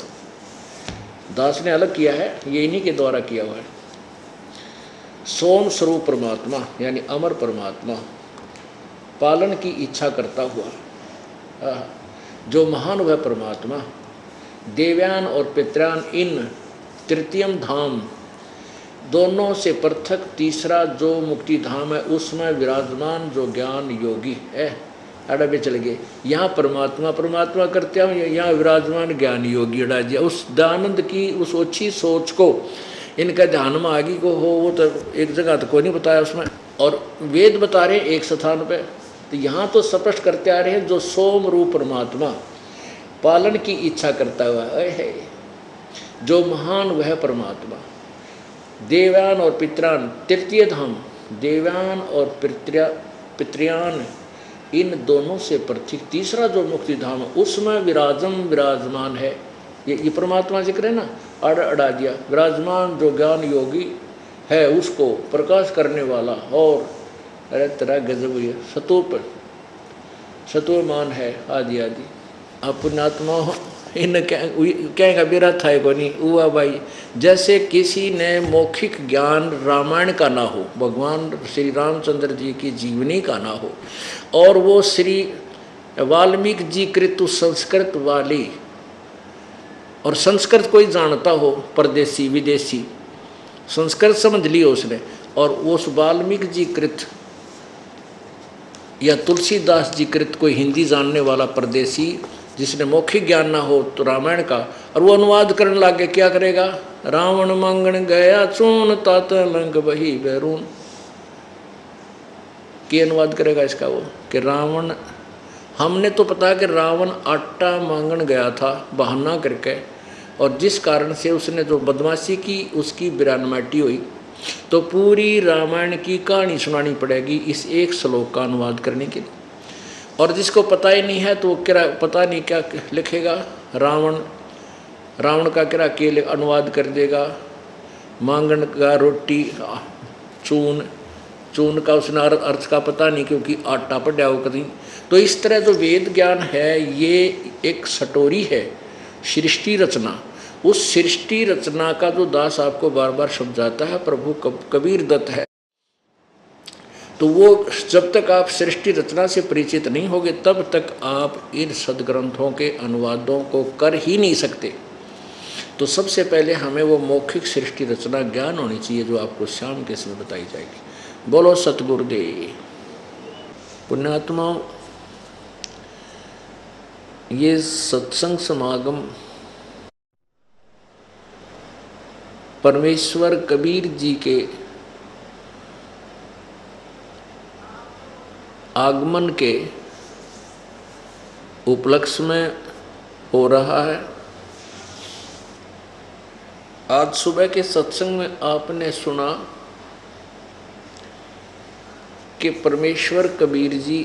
दास ने अलग किया है, ये इन्हीं के द्वारा किया हुआ है। सोम स्वरूप परमात्मा यानी अमर परमात्मा, पालन की इच्छा करता हुआ जो महान वह परमात्मा, देवयान और पितरान इन तृतीयम धाम दोनों से पृथक तीसरा जो मुक्ति धाम है उसमें विराजमान जो ज्ञान योगी है। अड़ा पे चल गए, यहाँ परमात्मा करते हैं, यहाँ विराजमान ज्ञान योगी अड़ा दिया। उस दयानंद की उस अच्छी सोच को इनका ध्यान में आगे को हो, वो तो एक जगह तो कोई नहीं बताया उसमें, और वेद बता रहे हैं एक स्थान पे। तो यहाँ तो स्पष्ट करते आ रहे हैं जो सोम रूप परमात्मा पालन की इच्छा करता हुआ है, जो महान वह परमात्मा, देवयान और पितरान तृतीय धाम, देवयान और पितृयान इन दोनों से पृथक तीसरा जो मुक्ति धाम है उसमें विराजमान है। ये परमात्मा जिक्र है ना, अड़ा दिया। विराजमान जो ज्ञान योगी है उसको प्रकाश करने वाला और अरे तरह गजब हुई सतुमान है आदि आदि। अब पुण्यात्मा इन कहेगा बेरा था को नहीं हुआ भाई। जैसे किसी ने मौखिक ज्ञान रामायण का ना हो, भगवान श्री रामचंद्र जी की जीवनी का ना हो, और वो श्री वाल्मीकि जी कृत संस्कृत वाली और संस्कृत कोई जानता हो, परदेसी विदेशी संस्कृत समझ लियो उसने, और उस वाल्मीकि जी कृत या तुलसीदास जी कृत कोई हिंदी जानने वाला परदेसी जिसने मौखिक ज्ञान ना हो तो रामायण का, और वो अनुवाद करने लगे, क्या करेगा? रावण मांगण गया चून तात लंग बही बैरून, की अनुवाद करेगा इसका वो कि रावण, हमने तो पता कि रावण आटा मांगण गया था बहाना करके, और जिस कारण से उसने जो बदमाशी की उसकी बिरानमाटी हुई, तो पूरी रामायण की कहानी सुनानी पड़ेगी इस एक श्लोक का अनुवाद करने के लिए। और जिसको पता ही नहीं है तो वो क्या पता नहीं क्या लिखेगा, रावण का क्या के अनुवाद कर देगा, मांगण का रोटी, चून का उसने अर्थ का पता नहीं क्योंकि आटा पड़ा हो कहीं। तो इस तरह जो वेद ज्ञान है ये एक सटोरी है, सृष्टि रचना। उस सृष्टि रचना का जो दास आपको बार बार समझाता है प्रभु कबीर दत्त है, तो वो जब तक आप सृष्टि रचना से परिचित नहीं होगे तब तक आप इन सदग्रंथों के अनुवादों को कर ही नहीं सकते। तो सबसे पहले हमें वो मौखिक सृष्टि रचना ज्ञान होनी चाहिए जो आपको शाम के समय बताई जाएगी। बोलो सतगुरुदेव। पुण्यात्माओं, ये सत्संग समागम परमेश्वर कबीर जी के आगमन के उपलक्ष्य में हो रहा है। आज सुबह के सत्संग में आपने सुना कि परमेश्वर कबीर जी,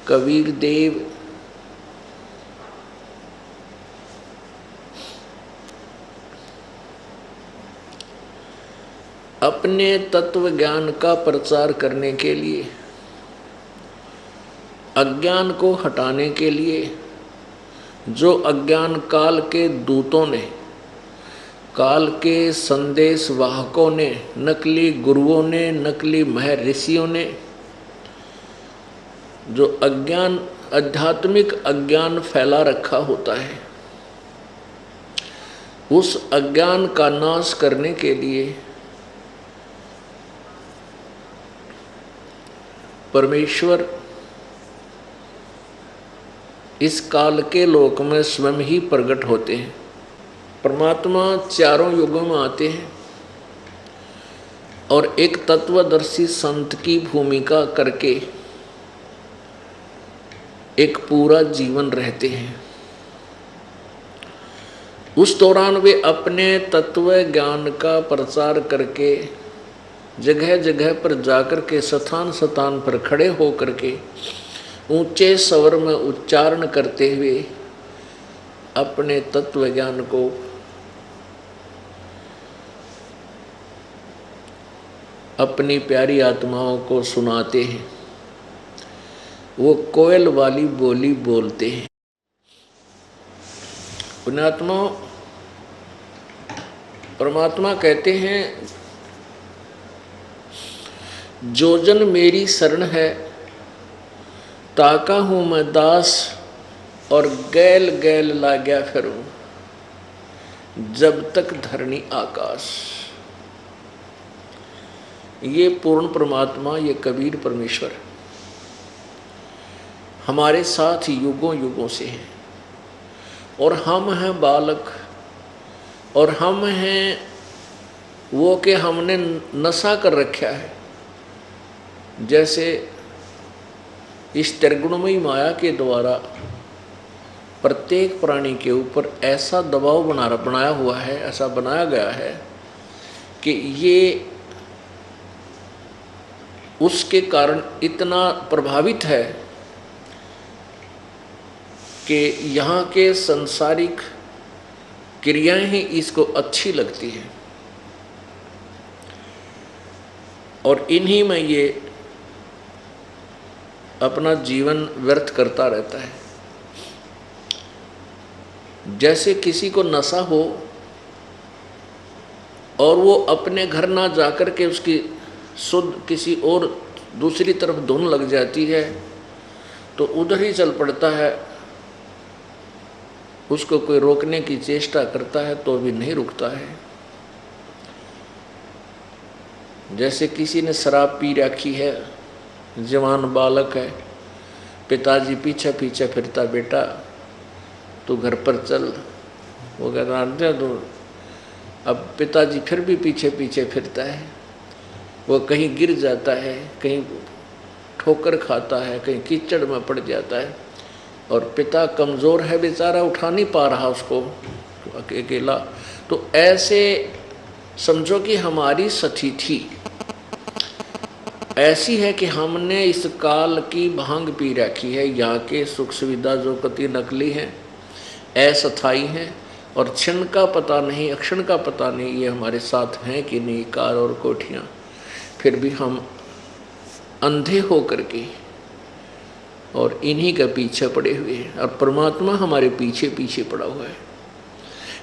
कबीर देव अपने तत्व ज्ञान का प्रचार करने के लिए अज्ञान को हटाने के लिए जो अज्ञान काल के दूतों ने, काल के संदेश वाहकों ने, नकली गुरुओं ने, नकली महर्षियों ने जो अज्ञान, आध्यात्मिक अज्ञान फैला रखा होता है, उस अज्ञान का नाश करने के लिए परमेश्वर इस काल के लोक में स्वयं ही प्रकट होते हैं। परमात्मा चारों युगों में आते हैं और एक तत्वदर्शी संत की भूमिका करके एक पूरा जीवन रहते हैं। उस दौरान वे अपने तत्व ज्ञान का प्रचार करके जगह जगह पर जाकर के स्थान स्थान पर खड़े होकर के ऊंचे स्वर में उच्चारण करते हुए अपने तत्व ज्ञान को अपनी प्यारी आत्माओं को सुनाते हैं। वो कोयल वाली बोली बोलते हैं। पुण्यात्माओं, परमात्मा कहते हैं, जो जन मेरी शरण है ताका हूँ मैं दास और गैल गैल लाग्या फिरूं जब तक धरणी आकाश। ये पूर्ण परमात्मा, ये कबीर परमेश्वर हमारे साथ युगों युगों से हैं और हम हैं बालक और हम हैं वो कि हमने नशा कर रखा है। जैसे इस त्रिगुणमयी माया के द्वारा प्रत्येक प्राणी के ऊपर ऐसा दबाव बनाया हुआ है, ऐसा बनाया गया है कि ये उसके कारण इतना प्रभावित है कि यहाँ के सांसारिक क्रियाएं ही इसको अच्छी लगती हैं और इन्हीं में ये अपना जीवन व्यर्थ करता रहता है। जैसे किसी को नशा हो और वो अपने घर ना जाकर के उसकी शुद्ध किसी और दूसरी तरफ धुन लग जाती है तो उधर ही चल पड़ता है। उसको कोई रोकने की चेष्टा करता है तो भी नहीं रुकता है। जैसे किसी ने शराब पी रखी है, जवान बालक है, पिताजी पीछे पीछे फिरता, बेटा तू घर पर चल, वो कहता तो अब पिताजी फिर भी पीछे पीछे फिरता है। वो कहीं गिर जाता है, कहीं ठोकर खाता है, कहीं कीचड़ में पड़ जाता है और पिता कमज़ोर है बेचारा, उठा नहीं पा रहा उसको अकेला। तो ऐसे समझो कि हमारी स्थिति ऐसी है कि हमने इस काल की भांग पी रखी है। यहाँ के सुख सुविधा जो कति नकली हैं, अस्थायी हैं और क्षण का पता नहीं, अक्षण का पता नहीं ये हमारे साथ हैं कि नहीं, कार और कोठियाँ। फिर भी हम अंधे हो करके और इन्हीं के पीछे पड़े हुए हैं और परमात्मा हमारे पीछे पीछे पड़ा हुआ है।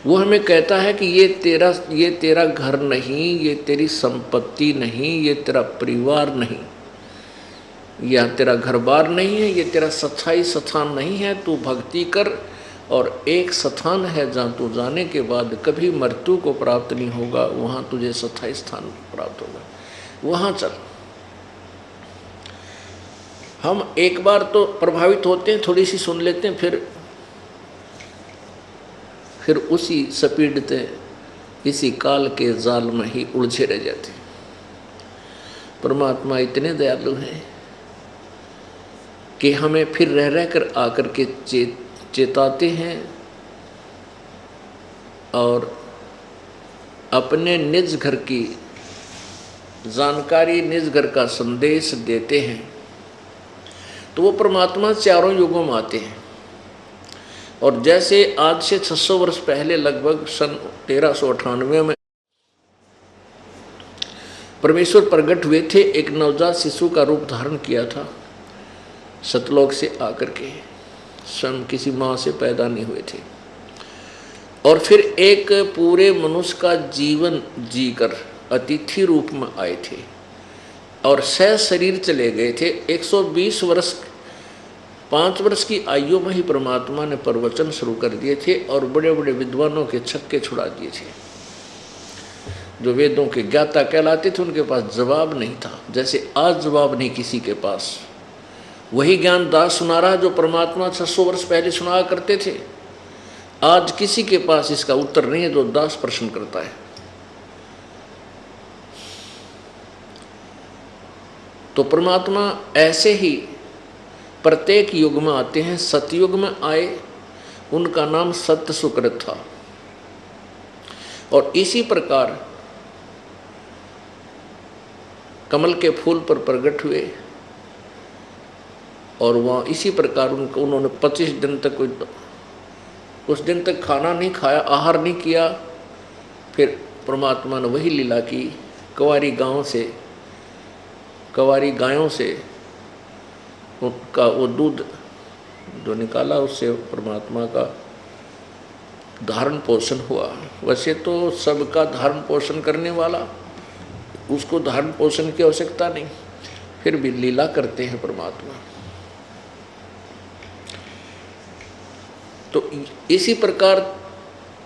वो हमें कहता है कि ये तेरा घर नहीं, ये तेरी संपत्ति नहीं, ये तेरा परिवार नहीं, यह तेरा घर बार नहीं है, ये तेरा स्थायी स्थान नहीं है। तू भक्ति कर और एक स्थान है जहाँ तू जाने के बाद कभी मृत्यु को प्राप्त नहीं होगा, वहाँ तुझे स्थायी स्थान प्राप्त होगा, वहाँ चल। हम एक बार तो प्रभावित होते हैं, थोड़ी सी सुन लेते हैं, फिर उसी सपीडते इसी काल के जाल में ही उलझे रह जाते हैं। परमात्मा इतने दयालु हैं कि हमें फिर रह रह कर आकर के चेताते हैं और अपने निज घर की जानकारी, निज घर का संदेश देते हैं। तो वो परमात्मा चारों युगों में आते हैं और जैसे आज से 600 वर्ष पहले लगभग सन 1398 में परमेश्वर प्रकट हुए थे, एक नवजात शिशु का रूप धारण किया था सतलोक से आकर के, स्वयं किसी माँ से पैदा नहीं हुए थे, और फिर एक पूरे मनुष्य का जीवन जीकर अतिथि रूप में आए थे और सह शरीर चले गए थे। 120 वर्ष 5 वर्ष की आयु में ही परमात्मा ने प्रवचन शुरू कर दिए थे और बड़े बड़े विद्वानों के छक्के छुड़ा दिए थे। जो वेदों के ज्ञाता कहलाते थे उनके पास जवाब नहीं था, जैसे आज जवाब नहीं किसी के पास। वही ज्ञान दास सुना रहा जो परमात्मा 600 वर्ष पहले सुनाया करते थे। आज किसी के पास इसका उत्तर नहीं है जो दास प्रश्न करता है। तो परमात्मा ऐसे ही प्रत्येक युग में आते हैं। सतयुग में आए, उनका नाम सत्य सुकृत था, और इसी प्रकार कमल के फूल पर प्रकट हुए और वहाँ इसी प्रकार उन्होंने 25 दिन तक कुछ दिन तक खाना नहीं खाया, आहार नहीं किया। फिर परमात्मा ने वही लीला की, कुंवारी गायों से उनका वो दूध जो निकाला, उससे परमात्मा का धारण पोषण हुआ। वैसे तो सबका धारण पोषण करने वाला, उसको धारण पोषण की आवश्यकता नहीं, फिर भी लीला करते हैं परमात्मा। तो इसी प्रकार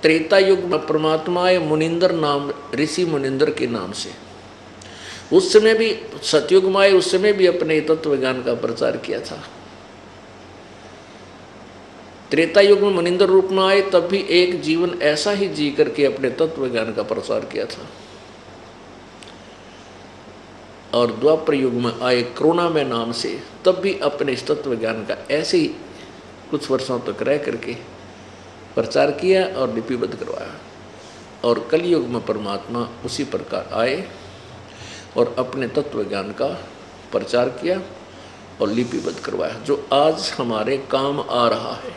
त्रेता युग में परमात्मा आए मुनिंदर नाम, ऋषि मुनिंदर के नाम से। उस समय भी सतयुग में आए, उस समय भी अपने तत्व ज्ञान का प्रचार किया था। त्रेता युग में मुनिंदर रूप में आए, तब भी एक जीवन ऐसा ही जी करके अपने तत्व ज्ञान का प्रसार किया था। और द्वापर युग में आए करुणामय नाम से, तब भी अपने इस तत्व ज्ञान का ऐसे ही कुछ वर्षों तक रह करके प्रचार किया और लिपिबद्ध करवाया। और कलयुग में परमात्मा उसी प्रकार आए और अपने तत्व ज्ञान का प्रचार किया और लिपिबद्ध करवाया, जो आज हमारे काम आ रहा है।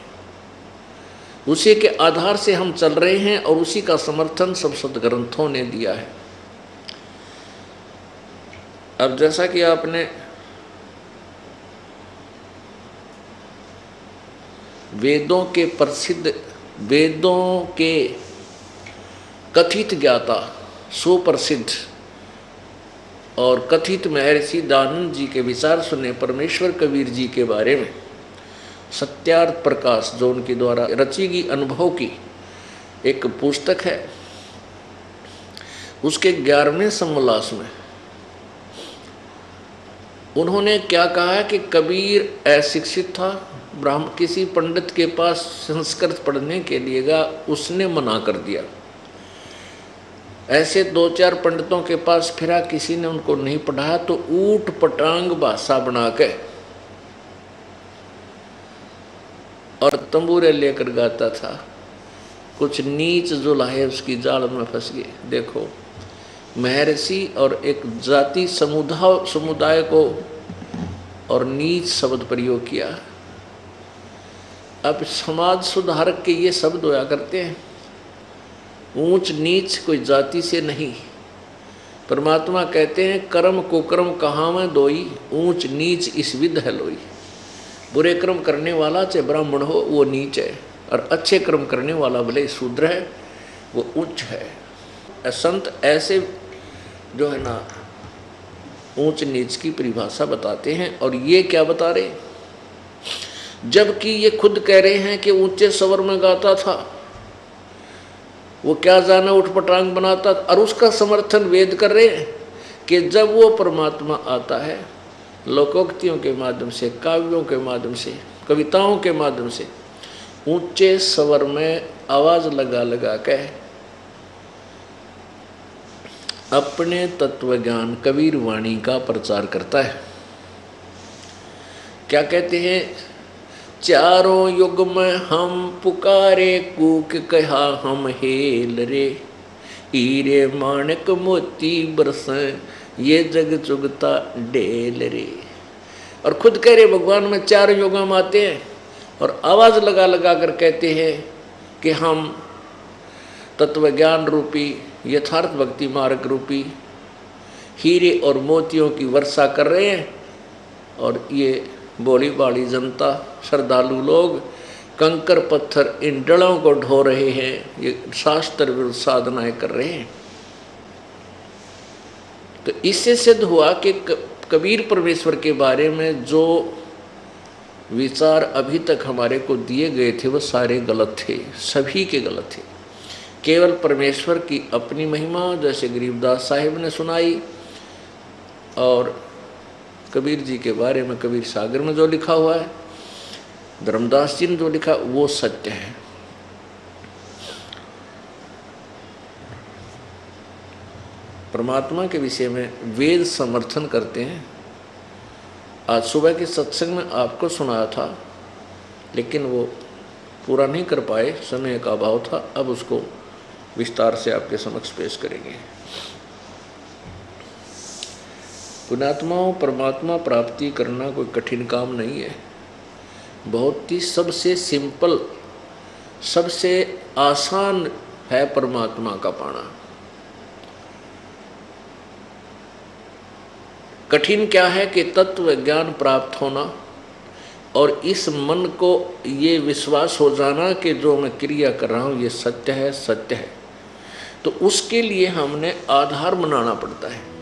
उसी के आधार से हम चल रहे हैं और उसी का समर्थन सब सदग्रंथों ने दिया है। अब जैसा कि आपने वेदों के प्रसिद्ध, वेदों के कथित ज्ञाता, सुप्रसिद्ध और कथित महर्षि दयानंद जी के विचार सुने परमेश्वर कबीर जी के बारे में, सत्यार्थ प्रकाश जो उनके द्वारा रची गई अनुभव की एक पुस्तक है, उसके 11वें समोल्लास में उन्होंने क्या कहा है कि कबीर अशिक्षित था, ब्राह्मण किसी पंडित के पास संस्कृत पढ़ने के लिए गया, उसने मना कर दिया। ऐसे 2-4 पंडितों के पास फिरा, किसी ने उनको नहीं पढ़ाया, तो ऊट पटांग भाषा बना के और तंबूरे लेकर गाता था। कुछ नीच जुलाहे उसकी जाल में फंस गए। देखो, महर्षि और एक जाति समुदाय को और नीच शब्द प्रयोग किया। अब समाज सुधारक के ये शब्द होया करते हैं, ऊंच नीच कोई जाति से नहीं। परमात्मा कहते हैं कर्म कुकर्म कहाँ में दोई, ऊंच नीच इस विध है लोई। बुरे कर्म करने वाला चाहे ब्राह्मण हो वो नीच है, और अच्छे कर्म करने वाला भले शूद्र है वो उच्च है। संत ऐसे जो है ना ऊंच नीच की परिभाषा बताते हैं। और ये क्या बता रहे, जबकि ये खुद कह रहे हैं कि ऊंचे स्वर में गाता था, वो क्या जाने उठपटांग बनाता, और उसका समर्थन वेद कर रहे हैं कि जब वो परमात्मा आता है लोकोक्तियों के माध्यम से, काव्यों के माध्यम से, कविताओं के माध्यम से ऊंचे स्वर में आवाज लगा लगा के अपने तत्व ज्ञान कबीर वाणी का प्रचार करता है। क्या कहते हैं, चारों युग में हम पुकारे कूक कहा हम हेल रे, हीरे माणक मोती बरसें ये जग चुगता डेल रे। और खुद कह रहे भगवान में 4 युगों में आते हैं और आवाज लगा लगा कर कहते हैं कि हम तत्व ज्ञान रूपी यथार्थ भक्ति मार्ग रूपी हीरे और मोतियों की वर्षा कर रहे हैं, और ये भोली भाली जनता, श्रद्धालु लोग कंकर पत्थर इन डलों को ढो रहे हैं, ये शास्त्र विरुद्ध साधनाएं कर रहे हैं। तो इससे सिद्ध हुआ कि कबीर परमेश्वर के बारे में जो विचार अभी तक हमारे को दिए गए थे वो सारे गलत थे, सभी के गलत थे। केवल परमेश्वर की अपनी महिमा जैसे गरीबदास साहिब ने सुनाई, और कबीर जी के बारे में कबीर सागर में जो लिखा हुआ है, धर्मदास जी ने जो लिखा वो सत्य है। परमात्मा के विषय में वेद समर्थन करते हैं। आज सुबह के सत्संग में आपको सुनाया था, लेकिन वो पूरा नहीं कर पाए, समय का अभाव था। अब उसको विस्तार से आपके समक्ष पेश करेंगे। पुण्यात्माओं, परमात्मा प्राप्ति करना कोई कठिन काम नहीं है। बहुत ही सबसे सिंपल, सबसे आसान है परमात्मा का पाना। कठिन क्या है कि तत्व ज्ञान प्राप्त होना और इस मन को ये विश्वास हो जाना कि जो मैं क्रिया कर रहा हूँ ये सत्य है, सत्य है। तो उसके लिए हमने आधार बनाना पड़ता है।